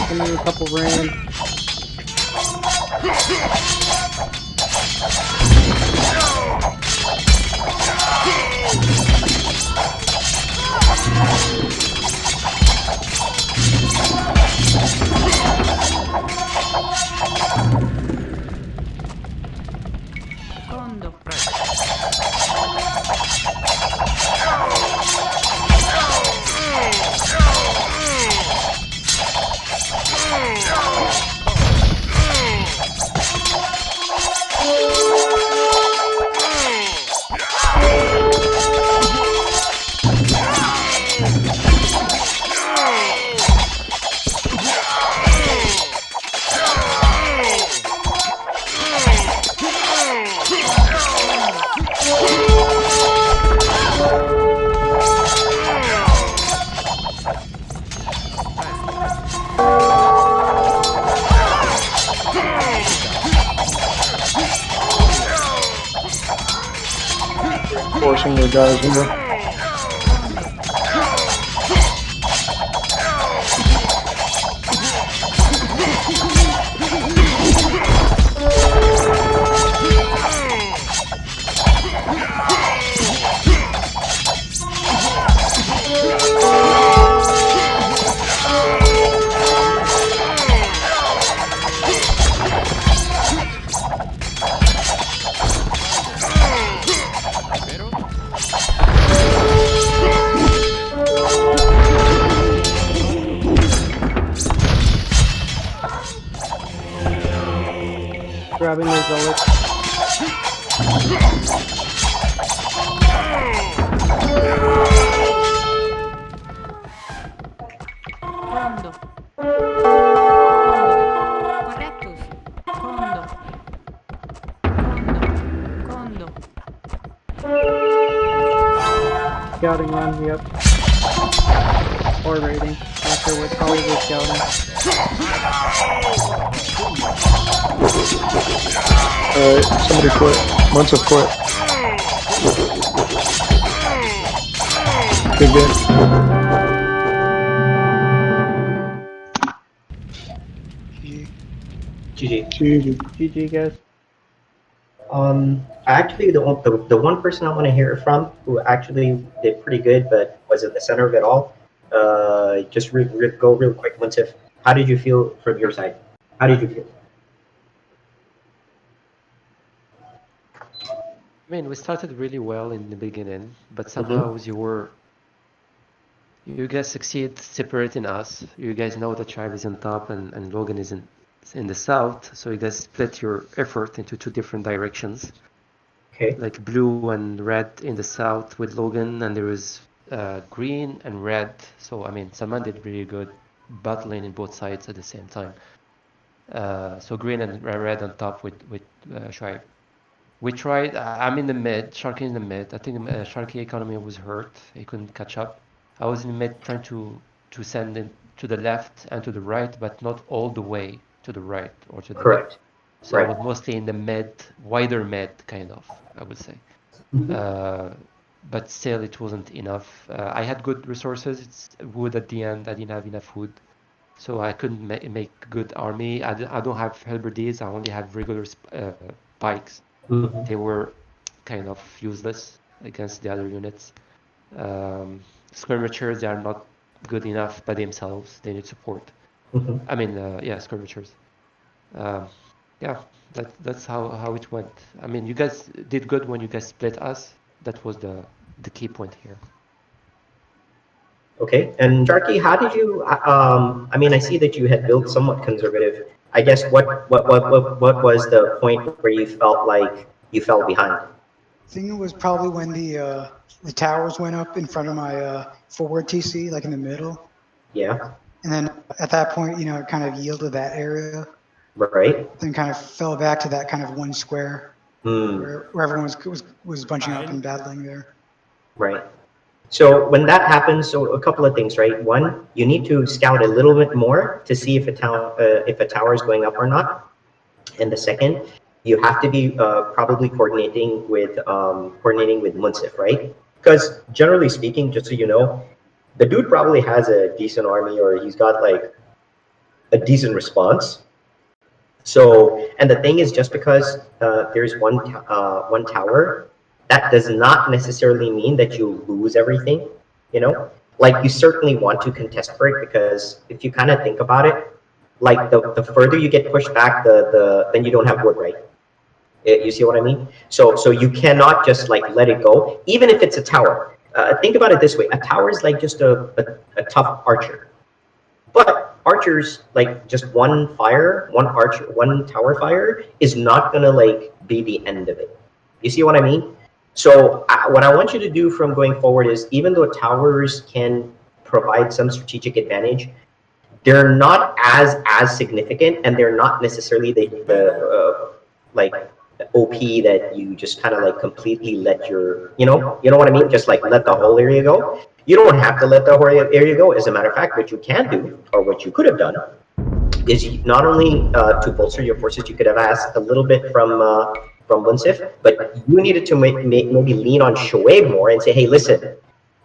Speaker 3: Give me a couple rams.
Speaker 4: forcing their guys here.
Speaker 3: Grabbing their bullets.
Speaker 5: Fondo. Correctus. Fondo. Fondo.
Speaker 3: Scouting run, yep. Or raiding. Not sure what, probably scouting.
Speaker 4: Alright, somebody quit. Munsif quit. Good game.
Speaker 2: GG.
Speaker 3: GG, guys.
Speaker 2: Actually, the one person I want to hear from who actually did pretty good, but was at the center of it all. Just go real quick. Munsif, how did you feel from your side? How did you feel?
Speaker 8: I mean, we started really well in the beginning, but somehow you guys succeed separating us. You guys know the tribe is on top and Logan is in the south, so you guys split your effort into two different directions.
Speaker 2: Okay.
Speaker 8: Like blue and red in the south with Logan, and there is green and red. So I mean, Salman did really good battling in both sides at the same time. So green and red on top with Shoaib. We tried. I'm in the mid. Sharky in the mid. I think Sharky economy was hurt. He couldn't catch up. I was in the mid trying to send it to the left and to the right, but not all the way to the right or to the
Speaker 2: Correct.
Speaker 8: left. So
Speaker 2: Right.
Speaker 8: I was mostly in the mid, wider mid, kind of, I would say. But still, it wasn't enough. I had good resources. It's wood at the end. I didn't have enough wood, so I couldn't make good army. I don't have halberdiers. I only have regular pikes. They were kind of useless against the other units. Skirmishers, they are not good enough by themselves. They need support. I mean, yeah, skirmishers. Yeah, that's how it went. I mean, you guys did good when you guys split us. That was the key point here.
Speaker 2: Okay. And Sharky, how did you? I mean, I see that you had built somewhat conservative. I guess what was the point where you felt like you fell behind?
Speaker 10: I think it was probably when the towers went up in front of my forward TC, like in the middle.
Speaker 2: Yeah.
Speaker 10: And then at that point, you know, it kind of yielded that area.
Speaker 2: Right.
Speaker 10: Then kind of fell back to that kind of one square where everyone was bunching up and battling there.
Speaker 2: Right. So when that happens, so a couple of things, right? One, you need to scout a little bit more to see if a tower is going up or not. And the second, you have to be probably coordinating with Munsif, right? Because generally speaking, just so you know, the dude probably has a decent army, or he's got like a decent response. So, and the thing is, just because there's one tower, that does not necessarily mean that you lose everything, you know? Like, you certainly want to contest for it, because if you kind of think about it, like the further you get pushed back, then you don't have wood, right? You see what I mean? So you cannot just like let it go, even if it's a tower. Think about it this way: a tower is like just a tough archer, but archers, like just one tower fire is not gonna like be the end of it. You see what I mean? So what I want you to do from going forward is, even though towers can provide some strategic advantage, they're not as significant, and they're not necessarily the like OP that you just kind of like completely let your, you know what I mean? Just like let the whole area go. You don't have to let the whole area go. As a matter of fact, what you can do, or what you could have done, is not only to bolster your forces, you could have asked a little bit from from Munsif, but you needed to maybe lean on Shoaib more and say, hey, listen,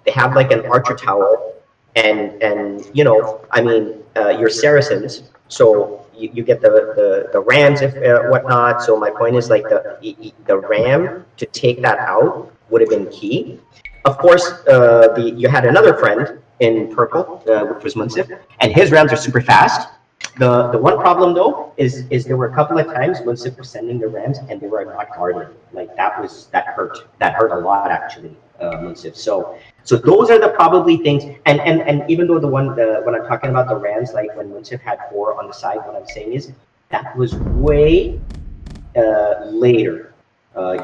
Speaker 2: they have like an Archer Tower, and you know, I mean, your Saracens, so you get the Rams if whatnot. So my point is like the Ram to take that out would have been key. Of course, you had another friend in purple, which was Munsif, and his Rams are super fast. The one problem though is there were a couple of times Munsif was sending the Rams and they were not guarded. Like that hurt a lot actually, Munsif. So those are the probably things. And even though when I'm talking about the Rams, like when Munsif had 4 on the side, what I'm saying is that was way later.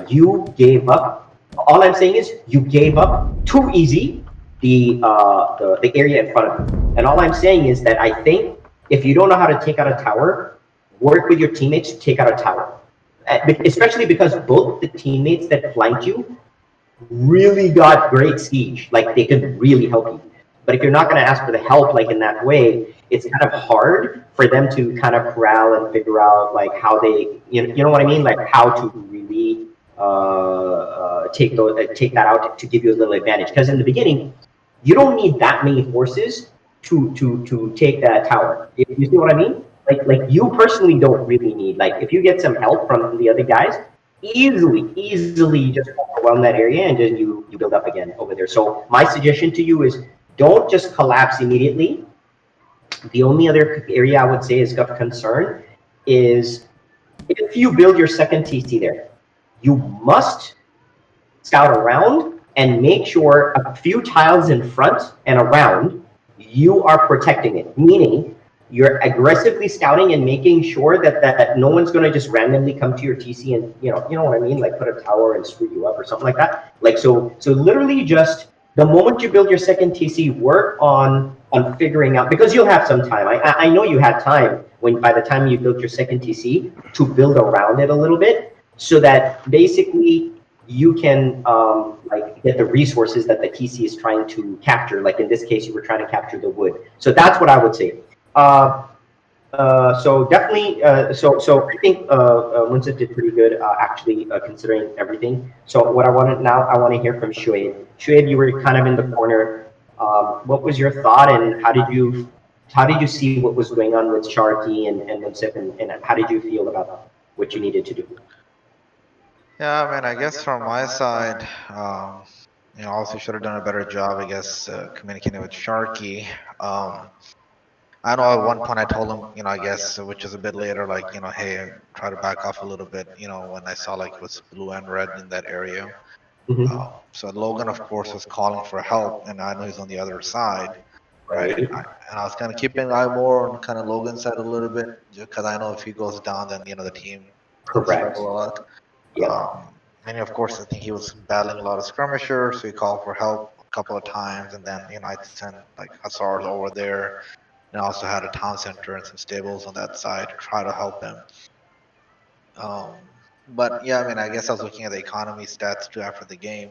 Speaker 2: You gave up. All I'm saying is you gave up too easy the area in front of you. And all I'm saying is that I think if you don't know how to take out a tower, work with your teammates to take out a tower. Especially because both the teammates that flanked you really got great siege. Like they could really help you. But if you're not going to ask for the help like in that way, it's kind of hard for them to kind of corral and figure out like how they, you know what I mean? Like how to really take that out to give you a little advantage. Because in the beginning, you don't need that many forces to take that tower. You see what I mean? Like you personally don't really need, like if you get some help from the other guys, easily just overwhelm that area and then you build up again over there. So my suggestion to you is don't just collapse immediately. The only other area I would say is of concern is if you build your second TC there, you must scout around and make sure a few tiles in front and around you are protecting it, meaning you're aggressively scouting and making sure that no one's going to just randomly come to your TC and you know what I mean, like put a tower and screw you up or something like that. Like so literally just the moment you build your second TC, work on figuring out, because you'll have some time. I know you had time when by the time you built your second TC to build around it a little bit, so that basically you can like get the resources that the TC is trying to capture. Like in this case, you were trying to capture the wood. So that's what I would say. So definitely, so I think Munsif did pretty good actually considering everything. So what I want to hear from Shoaib. Shoaib, you were kind of in the corner. What was your thought, and how did you see what was going on with Sharky and Munsif, and how did you feel about what you needed to do?
Speaker 1: Yeah, I mean, I guess from my side, you know, obviously should have done a better job, I guess, communicating with Sharky. I know at one point I told him, you know, I guess, which is a bit later, like, you know, hey, try to back off a little bit, you know, when I saw like it was blue and red in that area. So Logan, of course, was calling for help, and I know he's on the other side, right? And I was kind of keeping an eye more on kind of Logan's side a little bit, because I know if he goes down, then, you know, the team struggle a lot. And of course, I think he was battling a lot of skirmishers, so he called for help a couple of times, and then, you know, I sent like Hussars over there. And I also had a town center and some stables on that side to try to help him. But yeah, I mean, I guess I was looking at the economy stats too after the game.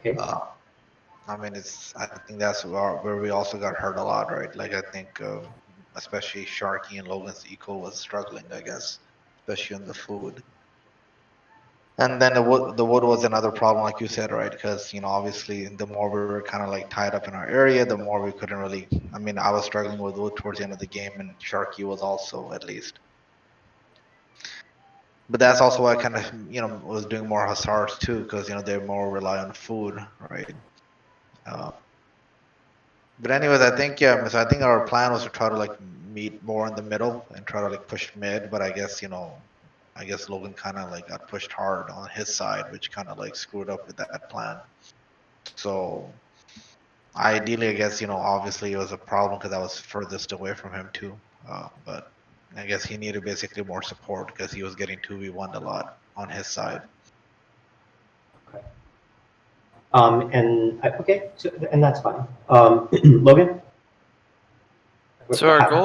Speaker 1: I mean, I think that's where we also got hurt a lot, right? Like I think, especially Sharky and Logan's eco was struggling, I guess, especially on the food. And then the wood was another problem, like you said, right? Because, you know, obviously the more we were kind of like tied up in our area, the more we couldn't really, I mean, I was struggling with wood towards the end of the game, and Sharky was also, at least. But that's also why I kind of, you know, was doing more Hussars too, because, you know, they more rely on food, right? But anyways, I think, yeah, so I think our plan was to try to like meet more in the middle and try to like push mid, but I guess, you know, Logan kind of like got pushed hard on his side, which kind of like screwed up with that plan. So ideally, I guess, you know, obviously it was a problem because I was furthest away from him too. But I guess he needed basically more support because he was getting 2v1'd a lot on his side.
Speaker 2: Okay. And that's fine. Logan?
Speaker 9: So our goal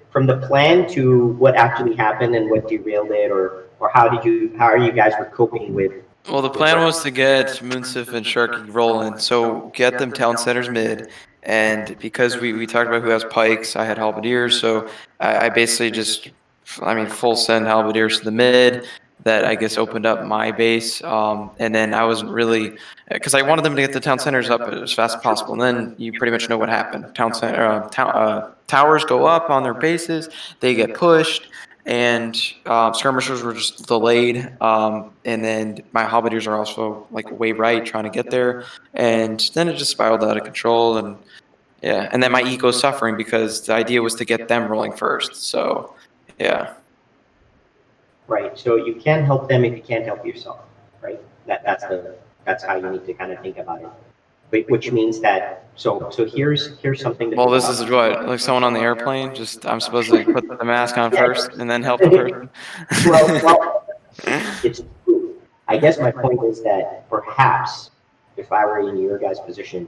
Speaker 2: from the plan to what actually happened and what derailed it, or how are you guys were coping with?
Speaker 9: Well, the plan was to get Munsif and Sharky rolling, so get them town centers mid, and because we talked about who has pikes, I had halberdiers, so I basically just full send halberdiers to the mid. That I guess opened up my base, and then I wasn't really because I wanted them to get the town centers up as fast as possible. And then you pretty much know what happened. Towers go up on their bases, they get pushed, and skirmishers were just delayed. And then my halberdiers are also like way right trying to get there, and then it just spiraled out of control. And yeah, and then my eco's suffering because the idea was to get them rolling first. So yeah.
Speaker 2: Right. So you can't help them if you can't help yourself, right? That's how you need to kind of think about it. But, which means that so here's something.
Speaker 9: Well, this is what, like someone on the airplane. Just I'm supposed to put the mask on first and then help the person.
Speaker 2: well, it's true. I guess my point is that perhaps if I were in your guys' position,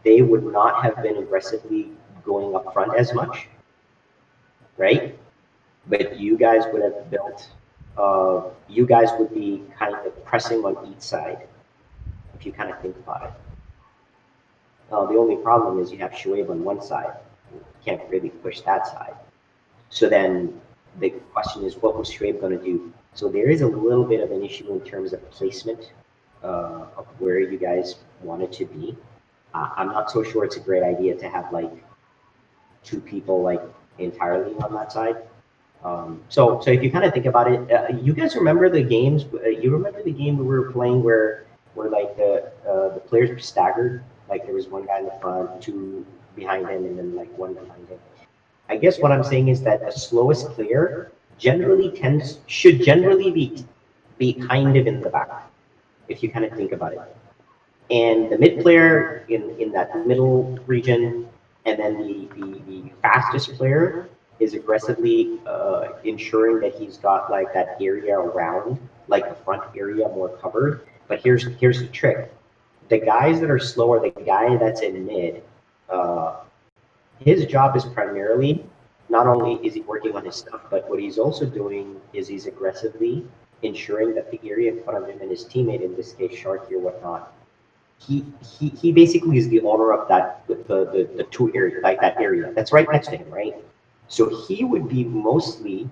Speaker 2: they would not have been aggressively going up front as much, right? But you guys would have built, you guys would be kind of pressing on each side, if you kind of think about it. The only problem is you have Shoaib on one side. You can't really push that side. So then the question is, what was Shoaib going to do? So there is a little bit of an issue in terms of placement of where you guys wanted to be. I'm not so sure it's a great idea to have like 2 people like entirely on that side. So if you kind of think about it, you guys remember the games? You remember the game we were playing where like the players were staggered? Like there was one guy in the front, 2 behind him, and then like 1 behind him. I guess what I'm saying is that the slowest player should generally be kind of in the back, if you kind of think about it. And the mid player in that middle region, and then the fastest player is aggressively ensuring that he's got like that area around, like the front area more covered. But here's the trick. The guys that are slower, the guy that's in mid, his job is primarily, not only is he working on his stuff, but what he's also doing is he's aggressively ensuring that the area in front of him and his teammate, in this case Sharky or whatnot, he basically is the owner of that the 2 area, like that area that's right next to him, right? So he would be mostly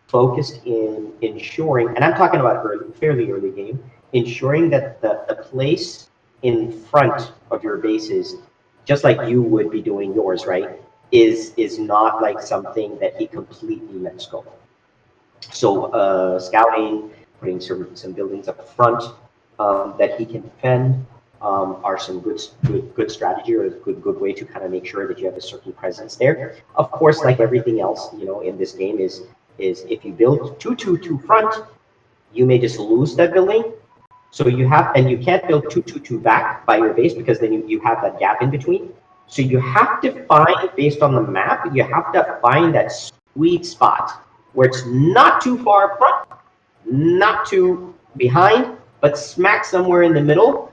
Speaker 2: focused in ensuring, and I'm talking about fairly early game, ensuring that the place in front of your bases, just like you would be doing yours, right, is not like something that he completely lets go. So scouting, putting some buildings up front that he can defend are some good strategy, or a good way to kind of make sure that you have a certain presence there. Of course, like everything else, you know, in this game is if you build 2-2-2 front, you may just lose that building. So you can't build 2-2-2 back by your base, because then you have that gap in between. So you have to find, based on the map, you have to find that sweet spot where it's not too far up front, not too behind, but smack somewhere in the middle.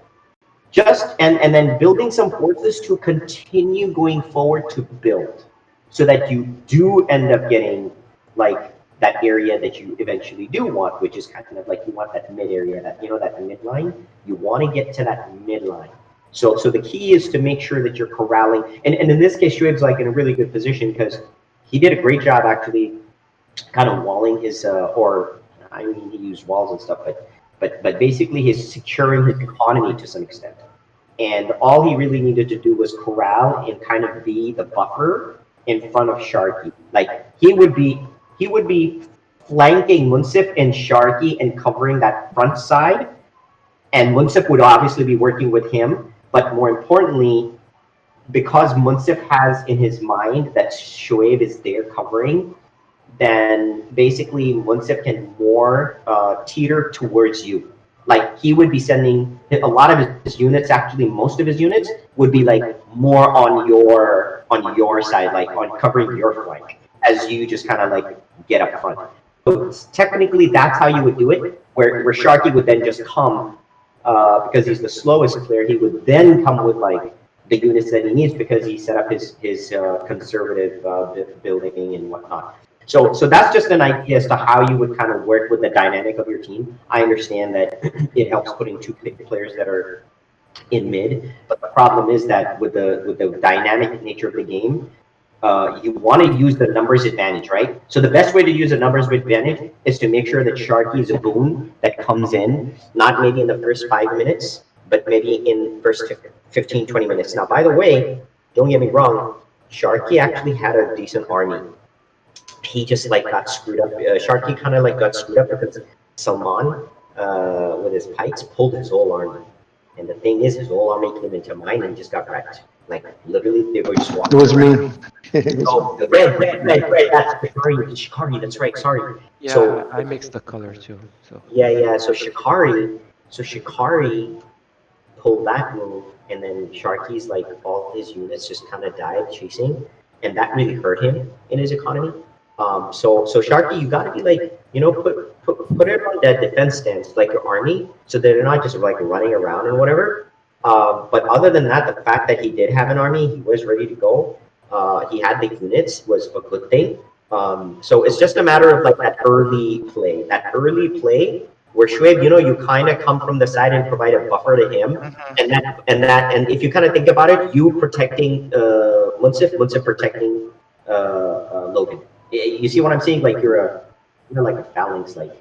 Speaker 2: And then building some forces to continue going forward to build, so that you do end up getting like that area that you eventually do want, which is kind of like you want that mid area, that, you know, that midline. You want to get to that midline. So the key is to make sure that you're corralling. And in this case, Shoaib's like in a really good position, because he did a great job actually kind of walling his, I mean, he used walls and stuff, but basically he's securing his economy to some extent. And all he really needed to do was corral and kind of be the buffer in front of Sharky. Like he would be flanking Munsif and Sharky and covering that front side. And Munsif would obviously be working with him. But more importantly, because Munsif has in his mind that Shoaib is there covering, then basically Munsif can more teeter towards you. Like he would be sending a lot of his units, actually most of his units would be like more on your side, like on covering your flank, as you just kind of like get up front. So technically that's how you would do it, where Sharky would then just come, because he's the slowest player, he would then come with like the units that he needs, because he set up his conservative building and whatnot. So that's just an idea as to how you would kind of work with the dynamic of your team. I understand that it helps putting 2 players that are in mid, but the problem is that with the dynamic nature of the game, you want to use the numbers advantage, right? So the best way to use the numbers advantage is to make sure that Sharky is a boon that comes in, not maybe in the first 5 minutes, but maybe in the first 15, 20 minutes. Now, by the way, don't get me wrong, Sharky actually had a decent army. He just like got screwed up. Sharky kind of like got screwed up because Salman, with his pikes, pulled his whole army. And the thing is, his whole army came into mine and just got wrecked. Like literally, they were just walking.
Speaker 4: It was me.
Speaker 2: Oh, the red. That's Shikari. That's right. Sorry.
Speaker 8: Yeah,
Speaker 2: So
Speaker 8: I mixed the color too. So
Speaker 2: yeah. So Shikari pulled that move, and then Sharky's like all his units just kind of died chasing, and that really hurt him in his economy. So Sharky, you got to be like, you know, put it on that defense stance, like your army, so that they're not just like running around and whatever. But other than that, the fact that he did have an army, he was ready to go. He had the units was a good thing. So it's just a matter of like that early play where Shoaib, you know, you kind of come from the side and provide a buffer to him, and if you kind of think about it, you protecting Munsif protecting Logan. You see what I'm saying? Like you're like a phalanx, like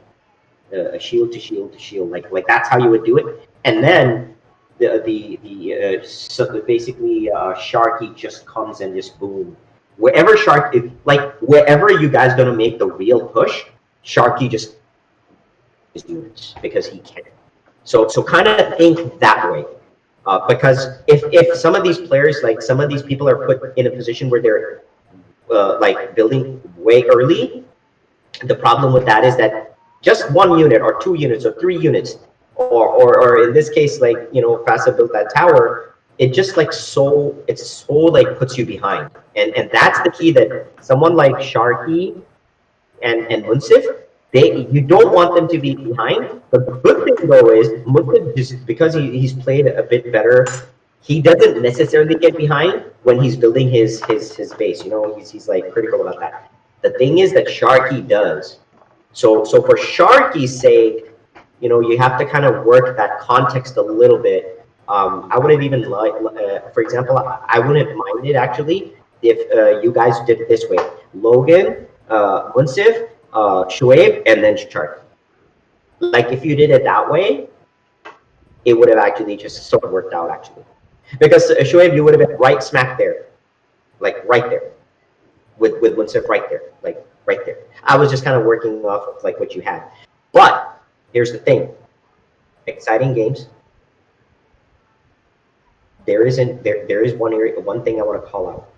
Speaker 2: a shield to shield to shield, like that's how you would do it. And then so basically Sharky just comes and just boom. Wherever wherever you guys gonna make the real push, Sharky just is doing it because he can. So kind of think that way. Because if some of these players, like some of these people are put in a position where they're like building way early, the problem with that is that just 1 unit or 2 units or 3 units, or in this case, like, you know, Fasa built that tower, it just like so like puts you behind. And that's the key, that someone like Sharky and Munsif, you don't want them to be behind. The good thing though is Munsif, just because he's played a bit better, he doesn't necessarily get behind when he's building his base. You know, he's like critical about that. The thing is that Sharky does. So for Sharky's sake, you know, you have to kind of work that context a little bit. I wouldn't even for example, I wouldn't mind it actually if you guys did it this way: Logan, Munsif, Shoaib, and then Sharky. Like if you did it that way, it would have actually just sort of worked out actually. Because Shoaib, you would have been right smack there, like right there, with Munsif right there, like right there. I was just kind of working off of like what you had. But here's the thing: exciting games. There is one thing I want to call out.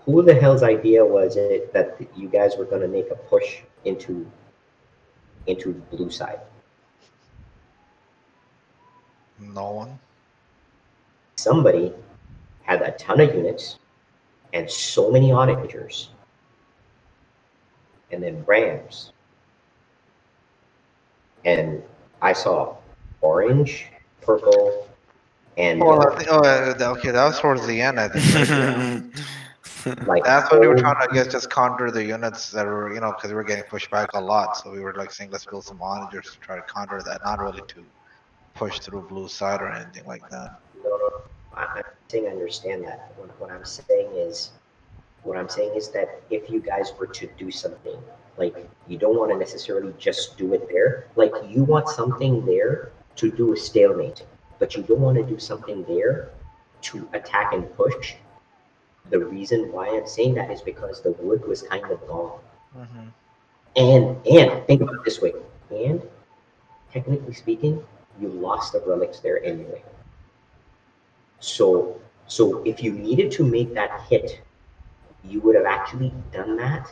Speaker 2: Who the hell's idea was it that you guys were going to make a push into blue side?
Speaker 1: No one.
Speaker 2: Somebody had a ton of units and so many auditors, and then Rams, and I saw orange, purple, and
Speaker 1: okay, that was towards the end, I think.
Speaker 2: like
Speaker 1: That's when we were trying to, I guess, just counter the units that were, you know, because we were getting pushed back a lot. So we were like saying, let's build some monitors to try to counter that, not really to push through blue side or anything like that.
Speaker 2: No, I'm saying I understand that. What I'm saying is that if you guys were to do something, like you don't want to necessarily just do it there. Like you want something there to do a stalemate, but you don't want to do something there to attack and push. The reason why I'm saying that is because the wood was kind of gone.
Speaker 1: Mm-hmm.
Speaker 2: And think about it this way. And technically speaking, you lost the relics there anyway. So if you needed to make that hit, you would have actually done that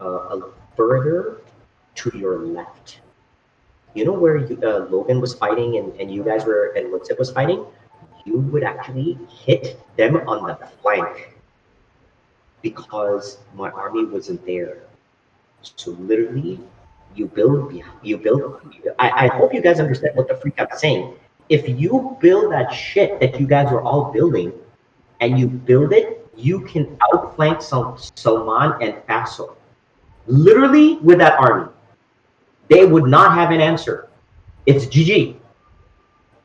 Speaker 2: a further to your left. You know where Logan was fighting and you guys were, and Munsif was fighting? You would actually hit them on the flank because my army wasn't there. So literally, you build. I hope you guys understand what the freak I'm saying. If you build that shit that you guys were all building, and you build it, you can outflank Salman and Faisal. Literally with that army, they would not have an answer. It's GG.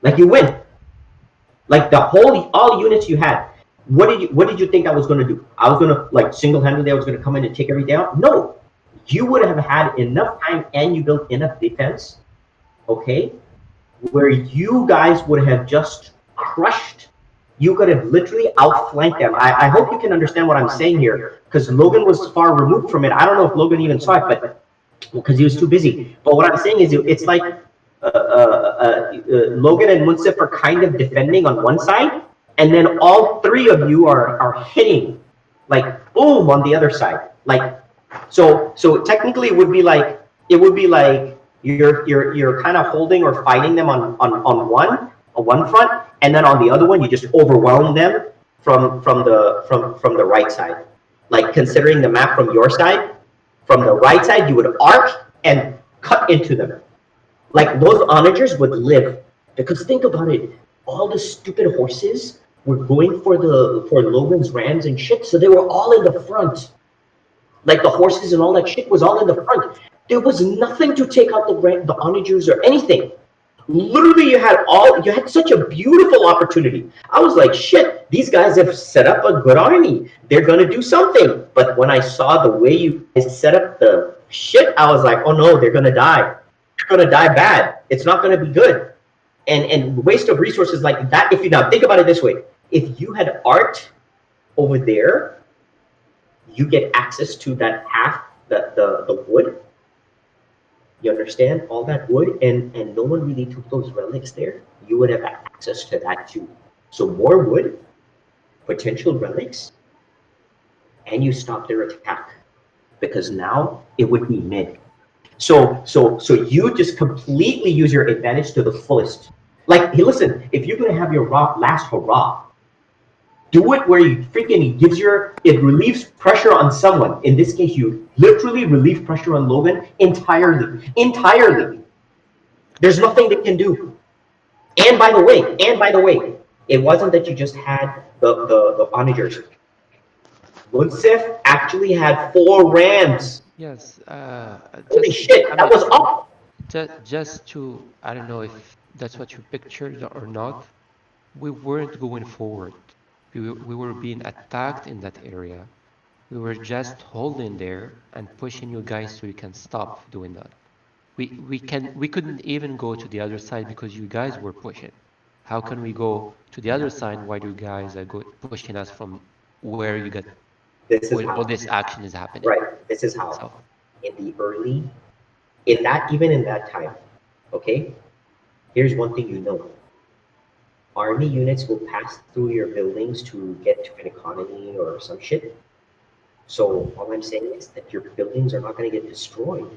Speaker 2: Like you win. Like all units you had. What did you think I was going to do? I was going to, like, single-handedly, I was going to come in and take everything out? No. You would have had enough time and you built enough defense, okay, where you guys would have just crushed. You could have literally outflanked them. I hope you can understand what I'm saying here, because Logan was far removed from it. I don't know if Logan even saw it, but because he was too busy. But what I'm saying is, it's like Logan and Munsif are kind of defending on one side, and then all three of you are hitting, like, boom, on the other side. Like, so technically it would be like you're kind of holding or fighting them on one front, and then on the other one you just overwhelm them from the right side. Like, considering the map from your side, from the right side you would arc and cut into them. Like, those onagers would live, because think about it, all the stupid horses were going for Logan's rams and shit, so they were all in the front. Like, the horses and all that shit was all in the front. There was nothing to take out the onagers or anything. Literally, you had such a beautiful opportunity. I was like, shit, these guys have set up a good army. They're gonna do something. But when I saw the way you set up the shit, I was like, oh no, they're gonna die. They're gonna die bad. It's not gonna be good. And waste of resources like that. If you now think about it this way, if you had art over there, you get access to that half, the wood. You understand? All that wood, and no one really took those relics there. You would have access to that too. So more wood, potential relics, and you stop their attack, because now it would be mid. So you just completely use your advantage to the fullest. Like, hey, listen, if you're gonna have your last hurrah, do it where you freaking it relieves pressure on someone. In this case, you literally relieve pressure on Logan entirely. There's nothing they can do. And by the way, it wasn't that you just had the onagers. Munsif actually had 4 rams.
Speaker 8: Yes.
Speaker 2: Holy shit, that was up.
Speaker 8: Just to, I don't know if that's what you pictured or not, we weren't going forward. We were being attacked in that area. We were just holding there and pushing you guys so you can stop doing that. We couldn't even go to the other side because you guys were pushing. How can we go to the other side while you guys are pushing us from where you get all this action is happening?
Speaker 2: Right. This is how. So, even in that time, okay? Here's one thing you know. Army units will pass through your buildings to get to an economy or some shit. So all I'm saying is that your buildings are not going to get destroyed.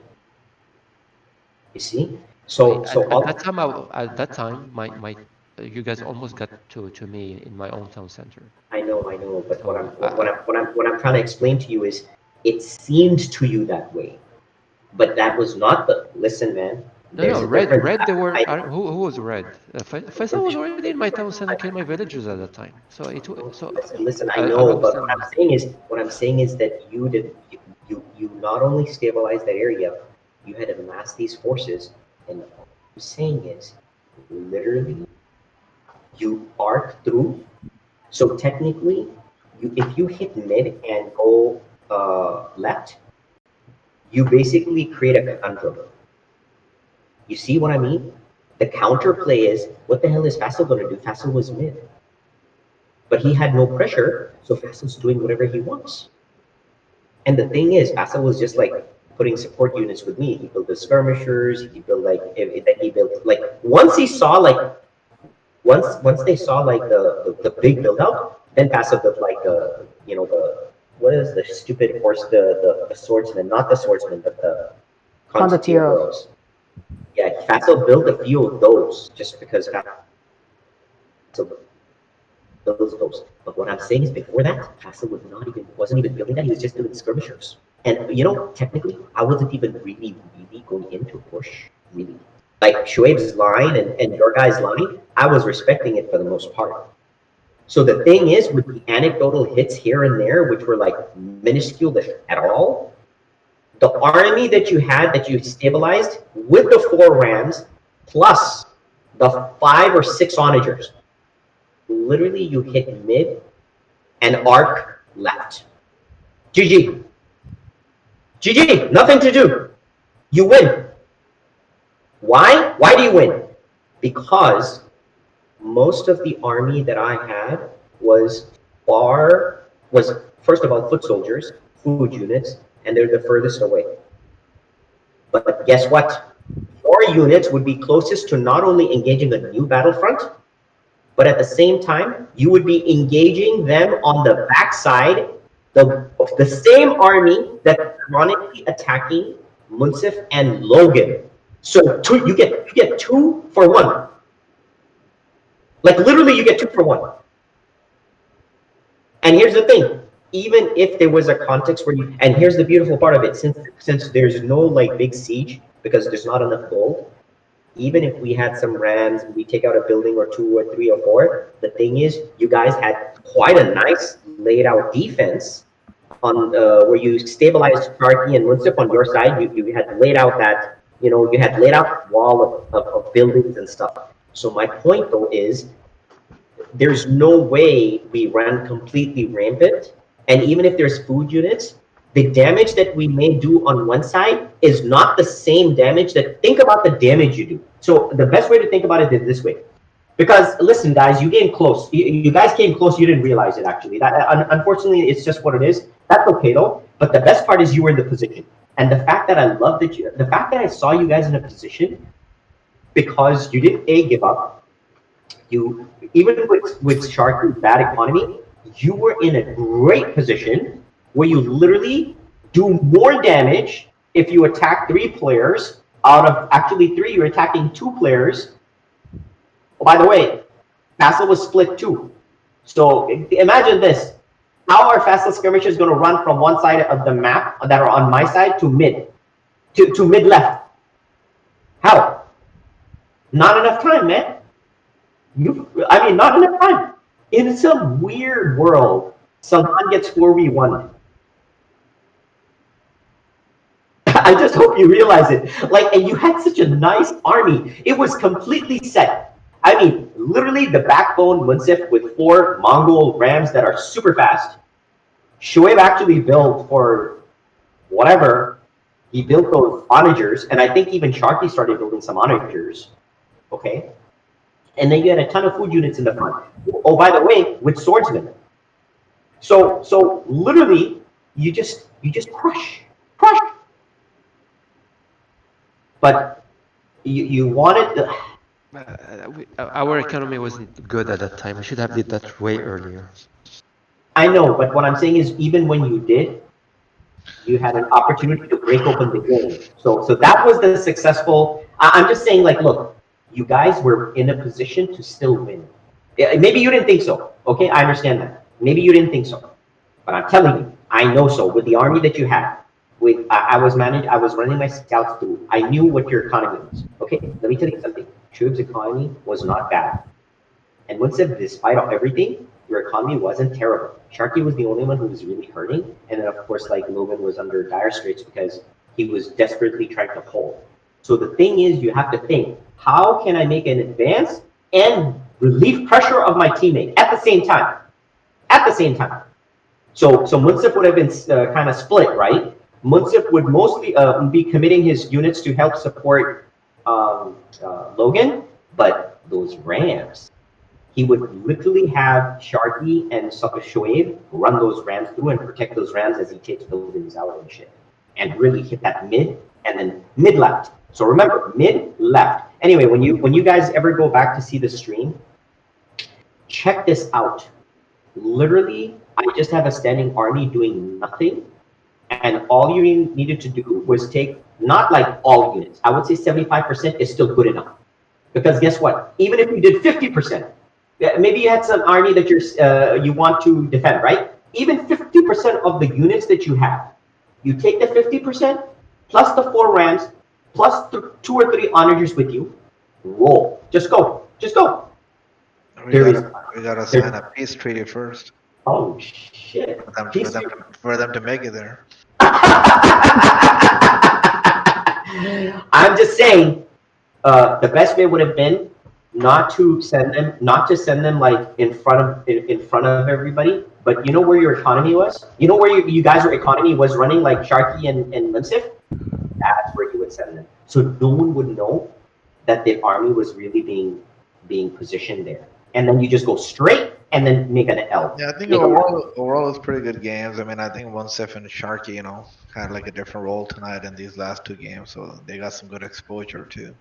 Speaker 2: You see? So
Speaker 8: at that time, you guys almost got to me in my own town center.
Speaker 2: I know. But so, what I'm trying to explain to you is, it seemed to you that way, but that was not the. Listen, man.
Speaker 8: No, red. They were. Who was red? Faisal was already in my town center, killing my villagers at that time. So
Speaker 2: listen. I know, but what I'm saying is that you not only stabilized that area, you had amassed these forces, and what I'm saying is, literally, you arc through. So technically, if you hit mid and go left, you basically create a conundrum. You see what I mean? The counterplay is, what the hell is Faisal going to do? Faisal was mid. But he had no pressure, so Faisal's doing whatever he wants. And the thing is, Faisal was just like putting support units with me. He built the skirmishers, he built once they saw like the big build out, then Faisal built what is the stupid horse, the swordsman, not the swordsman, but the
Speaker 3: Condottiero.
Speaker 2: Yeah, Faisal built a few of those just because Faisal builds those. But what I'm saying is, before that, Faisal wasn't even building that. He was just doing skirmishers. And technically, I wasn't even really going into push. Really, like Shoaib's line and your guy's line, I was respecting it for the most part. So the thing is, with the anecdotal hits here and there, which were like minuscule at all. The army that you had, that you stabilized with the 4 rams, plus the 5 or 6 onagers, literally you hit mid and arc left. GG. GG, nothing to do. You win. Why? Why do you win? Because most of the army that I had was first of all foot soldiers, food units, and they're the furthest away. But guess what? Your units would be closest to not only engaging a new battlefront, but at the same time, you would be engaging them on the backside of the same army that is chronically attacking Munsif and Logan. So you get 2 for 1. Like literally you get 2 for 1. And here's the thing, even if there was a context where and here's the beautiful part of it, since there's no like big siege because there's not enough gold, even if we had some rams, we take out a building or 2 or 3 or 4, the thing is you guys had quite a nice laid out defense on where you stabilized Sharky and Munsif on your side. You had laid out that, you had laid out a wall of buildings and stuff. So my point though is there's no way we ran completely rampant. And even if there's food units, the damage that we may do on one side is not the same damage think about the damage you do. So the best way to think about it is this way. Because listen, guys, you came close. You guys came close. You didn't realize it actually. That unfortunately, it's just what it is. That's okay though. But the best part is you were in the position, and the fact that I love the fact that I saw you guys in a position, because you didn't give up. You even with Sharky's bad economy, you were in a great position where you literally do more damage if you attack 3 players out of actually 3. You're attacking 2 players. Oh, by the way, Castle was split too. So imagine this. How are Fastest Skirmishers going to run from one side of the map that are on my side to mid left? How? Not enough time, man. Not enough time. In some weird world, someone gets 4v1. I just hope you realize it. And you had such a nice army. It was completely set. Literally the backbone Munsif with 4 Mongol rams that are super fast. Shoaib actually built for whatever. He built those onagers, and I think even Sharky started building some onagers. Okay. And then you had a ton of food units in the front. Oh, by the way, with swordsmen. So literally, you just crush. But you wanted the.
Speaker 8: Our economy wasn't good at that time. We should have did that way earlier.
Speaker 2: I know, but what I'm saying is, even when you did, you had an opportunity to break open the game. So that was the successful. I'm just saying, look, you guys were in a position to still win. Maybe you didn't think so. Okay, I understand that. Maybe you didn't think so, but I'm telling you, I know so. With the army that you had, I was running my scouts through. I knew what your economy was. Okay, let me tell you something. Shoaib's economy was not bad, and despite everything, your economy wasn't terrible. Sharky was the only one who was really hurting, and then of course, Logan was under dire straits because he was desperately trying to hold. So the thing is, you have to think, how can I make an advance and relieve pressure of my teammate at the same time? So Munsif would have been kind of split, right? Munsif would mostly be committing his units to help support Logan, but those rams, he would literally have Sharky and Shoaib run those rams through and protect those rams as he takes buildings out and shit, and really hit that mid and then mid left. So remember, mid left. Anyway, when you guys ever go back to see the stream, check this out. Literally, I just have a standing army doing nothing, and all you needed to do was take, not all units, I would say 75% is still good enough. Because guess what? Even if you did 50%, maybe you had some army that you want to defend, right? Even 50% of the units that you have, you take the 50% plus the 4 rams, plus 2 or 3 onagers with you, roll. Just go.
Speaker 1: We gotta sign a peace treaty first.
Speaker 2: Oh shit!
Speaker 1: For them to make it there.
Speaker 2: I'm just saying, the best way would have been not to send them like in front of everybody, but you know where your economy was? You know where you guys' economy was running, like Sharky and Munsif? That's where you would send them. So no one would know that the army was really being positioned there. And then you just go straight and then make an L.
Speaker 1: Yeah, I think
Speaker 2: Make a
Speaker 1: overall it's pretty good games. I mean, I think Onesif and Sharky, had like a different role tonight in these last two games, so they got some good exposure too.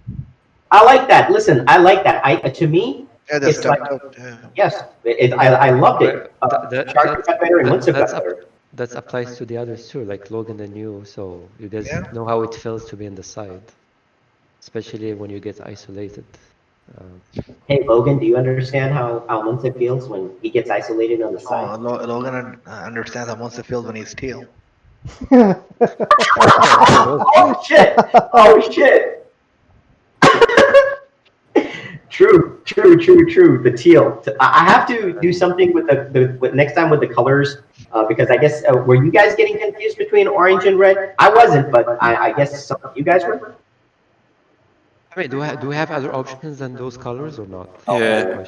Speaker 2: I like that. Listen, I like that. To me,
Speaker 1: Yeah, they
Speaker 2: it's
Speaker 1: stepped
Speaker 2: like,
Speaker 1: up. Yeah.
Speaker 2: yes, I loved it. Sharky got better and Munsif got
Speaker 8: that's
Speaker 2: better.
Speaker 8: that applies to the others too, like Logan and you. So you guys
Speaker 1: Yeah.
Speaker 8: know how it feels to be in the side, especially when you get isolated.
Speaker 2: Hey, Logan, do you understand how Munsif feels when he gets isolated on the
Speaker 1: Oh,
Speaker 2: side?
Speaker 1: Logan understands that once the field when he's teal.
Speaker 2: Oh, shit! Oh, shit! True. The teal. I have to do something with next time with the colors, because I guess, were you guys getting confused between orange and red? I wasn't, but I guess some of you guys were.
Speaker 8: I mean, do we have other options than those colors or not?
Speaker 9: Yeah.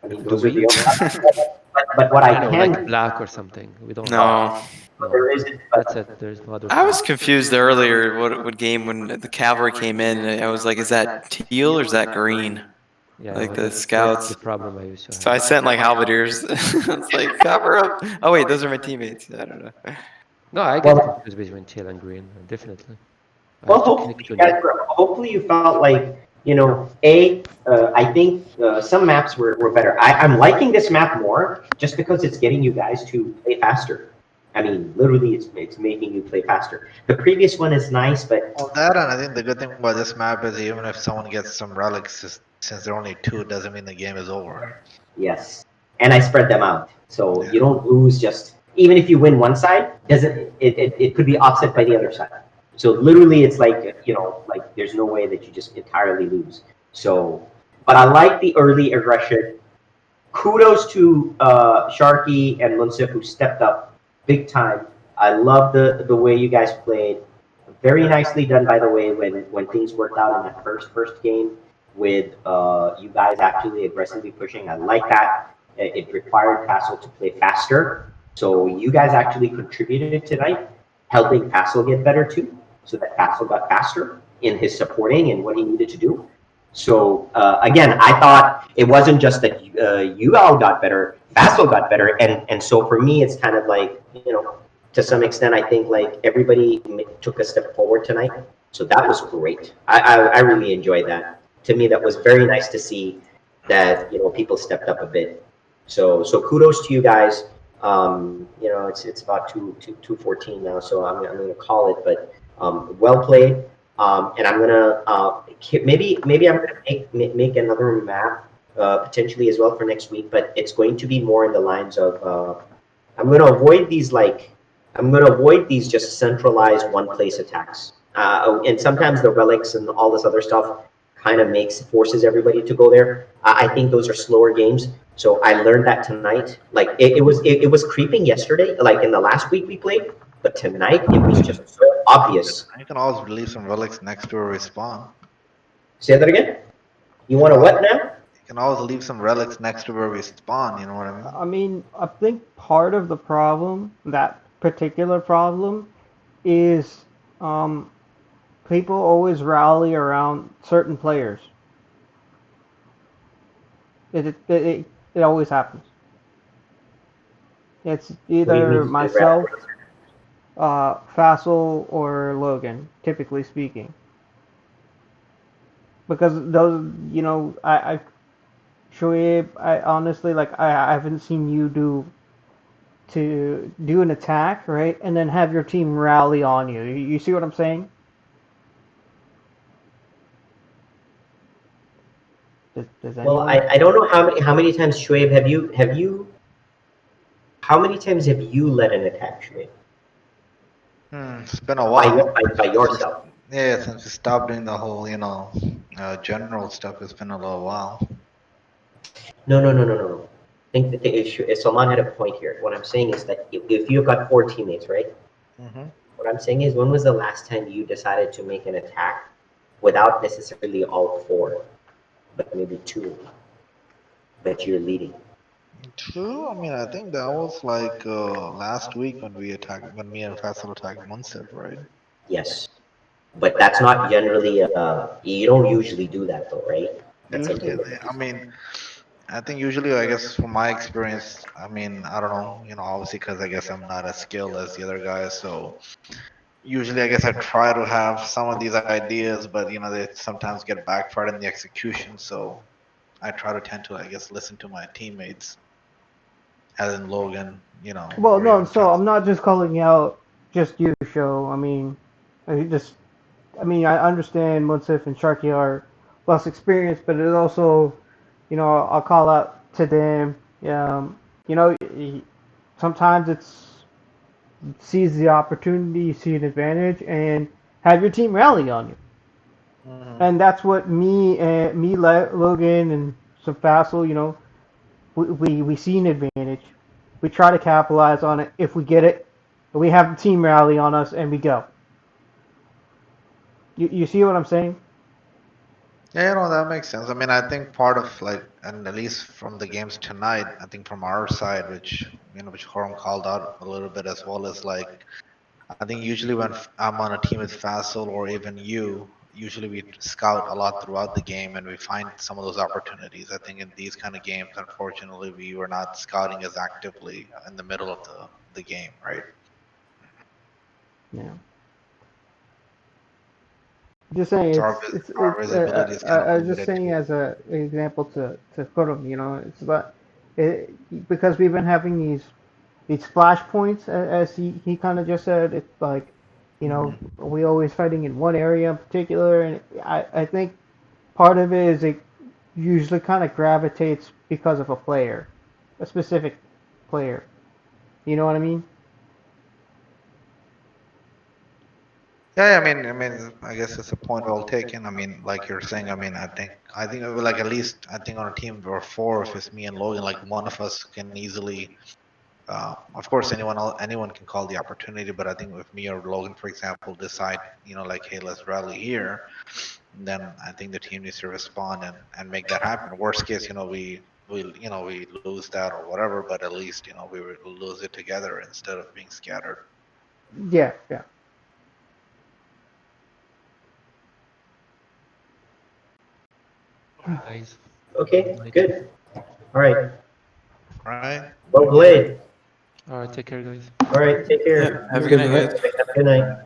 Speaker 2: I mean,
Speaker 8: Do
Speaker 2: those are
Speaker 8: we?
Speaker 2: the only. But what I
Speaker 8: know,
Speaker 2: can
Speaker 8: like black or something. We don't.
Speaker 9: No.
Speaker 2: but there isn't.
Speaker 8: That's it. There's no other.
Speaker 9: I was confused earlier what game when the cavalry came in. I was like, is that teal or is that green?
Speaker 8: Yeah,
Speaker 9: like
Speaker 8: no,
Speaker 9: the
Speaker 8: that's
Speaker 9: scouts.
Speaker 8: the problem I used to have.
Speaker 9: So I sent like halberdiers. It's like cover up. Oh wait, those are my teammates. I don't know.
Speaker 8: No, I get confused between teal and green, definitely. I
Speaker 2: Well,
Speaker 8: have to
Speaker 2: hopefully
Speaker 8: click
Speaker 2: you
Speaker 8: to
Speaker 2: guys hopefully you felt like, I think some maps were better. I'm liking this map more just because it's getting you guys to play faster. I mean, literally, it's making you play faster. The previous one is nice, but
Speaker 1: Well, that and I think the good thing about this map is even if someone gets some relics, since there are only two, it doesn't mean the game is over.
Speaker 2: yes, and I spread them out, so you don't lose just even if you win one side, doesn't it could be offset by the other side. So literally, it's like like there's no way that you just entirely lose. So, but I like the early aggression. Kudos to Sharky and Munsif who stepped up big time. I love the way you guys played. Very nicely done, by the way, when things worked out in that first game with you guys actually aggressively pushing. I like that. It required Castle to play faster. So you guys actually contributed tonight, helping Castle get better too, so that Castle got faster in his supporting and what he needed to do. So again, I thought it wasn't just that you all got better, Castle got better, and so for me, it's kind of like to some extent, I think like everybody took a step forward tonight. So that was great. I really enjoyed that. To me, that was very nice to see that people stepped up a bit. So kudos to you guys. It's about 2:14 now, so I'm gonna call it. But well played. And I'm gonna maybe I'm gonna make another map potentially as well for next week. But it's going to be more in the lines of I'm gonna avoid these just centralized one place attacks. And sometimes the relics and all this other stuff kind of forces everybody to go there. I think those are slower games. So I learned that tonight. Like it was creeping yesterday, like in the last week we played, but tonight it was just so obvious.
Speaker 1: You can always release some relics next to where we spawn.
Speaker 2: Say that again? You want to what now?
Speaker 1: You can always leave some relics next to where we spawn, you know what I mean?
Speaker 3: I mean, I think part of the problem, that particular problem, is people always rally around certain players. It always happens. It's either myself, Fassel, or Logan, typically speaking. Because those, Shoaib, I honestly, I haven't seen you do an attack, right? And then have your team rally on you. You see what I'm saying?
Speaker 2: Well, I don't know how many times, Shoaib, how many times have you led an attack, Shoaib?
Speaker 1: It's been a while.
Speaker 2: By yourself.
Speaker 1: Yeah, since we stopped doing the whole, general stuff, it's been a little while.
Speaker 2: No. I think that the issue is Salman had a point here. What I'm saying is that if you've got 4 teammates, right?
Speaker 1: Mm-hmm.
Speaker 2: What I'm saying is, when was the last time you decided to make an attack without necessarily all 4? but maybe 2 that you're leading.
Speaker 1: True. I mean, I think that was like last week when when me and Faisal attacked Munsif, right?
Speaker 2: Yes. But that's not generally, you don't usually do that though, right? That's
Speaker 1: Usually,
Speaker 2: something.
Speaker 1: I mean, I think usually, I guess from my experience, I mean, I don't know, obviously because I guess I'm not as skilled as the other guys, so usually I guess I try to have some of these ideas, but they sometimes get backfired in the execution, so I try to tend to, I guess, listen to my teammates, as in Logan,
Speaker 3: Well,
Speaker 1: or
Speaker 3: no,
Speaker 1: even
Speaker 3: so I'm
Speaker 1: Faisal.
Speaker 3: not just calling out just you, show. I mean, I understand Munsif and Sharky are less experienced, but it also, I'll call out to them. You know, sometimes it's seize the opportunity, you see an advantage, and have your team rally on you.
Speaker 1: Mhm.
Speaker 3: And that's what Logan, and some Fassel, we see an advantage. We try to capitalize on it. If we get it, we have the team rally on us, and we go. You see what I'm saying?
Speaker 1: Yeah, that makes sense. I mean, I think part of like, and at least from the games tonight, I think from our side, which Horam called out a little bit as well, is like, I think usually when I'm on a team with Faisal or even you, usually we scout a lot throughout the game and we find some of those opportunities. I think in these kind of games, unfortunately, we were not scouting as actively in the middle of the game, right?
Speaker 3: Yeah. Just saying,
Speaker 1: So our
Speaker 3: it's.
Speaker 1: visibility is kind of
Speaker 3: I was just
Speaker 1: limited
Speaker 3: saying
Speaker 1: to.
Speaker 3: as an example to put them. It's about it, because we've been having these splash points, as he kind of just said. It's like,
Speaker 1: Mhm.
Speaker 3: we always fighting in one area in particular, and I think part of it is it usually kind of gravitates because of a player, a specific player. You know what I mean?
Speaker 1: Yeah, I guess it's a point well taken. I mean, like you're saying, I think like at least I think on a team of four, if it's me and Logan, like one of us can easily. Of course, anyone can call the opportunity, but I think if me or Logan, for example, decide, like, hey, let's rally here, then I think the team needs to respond and make that happen. Worst case, we lose that or whatever, but at least we will lose it together instead of being scattered.
Speaker 3: Yeah, yeah.
Speaker 8: Guys,
Speaker 2: Okay,
Speaker 8: night.
Speaker 2: good. All right.
Speaker 1: Right?
Speaker 2: Well played.
Speaker 8: All right, take care, guys.
Speaker 2: All right, take
Speaker 9: Yeah,
Speaker 2: care.
Speaker 9: have a
Speaker 3: Have a
Speaker 9: good
Speaker 3: good
Speaker 9: night,
Speaker 3: night.
Speaker 9: guys.
Speaker 2: Have a good night.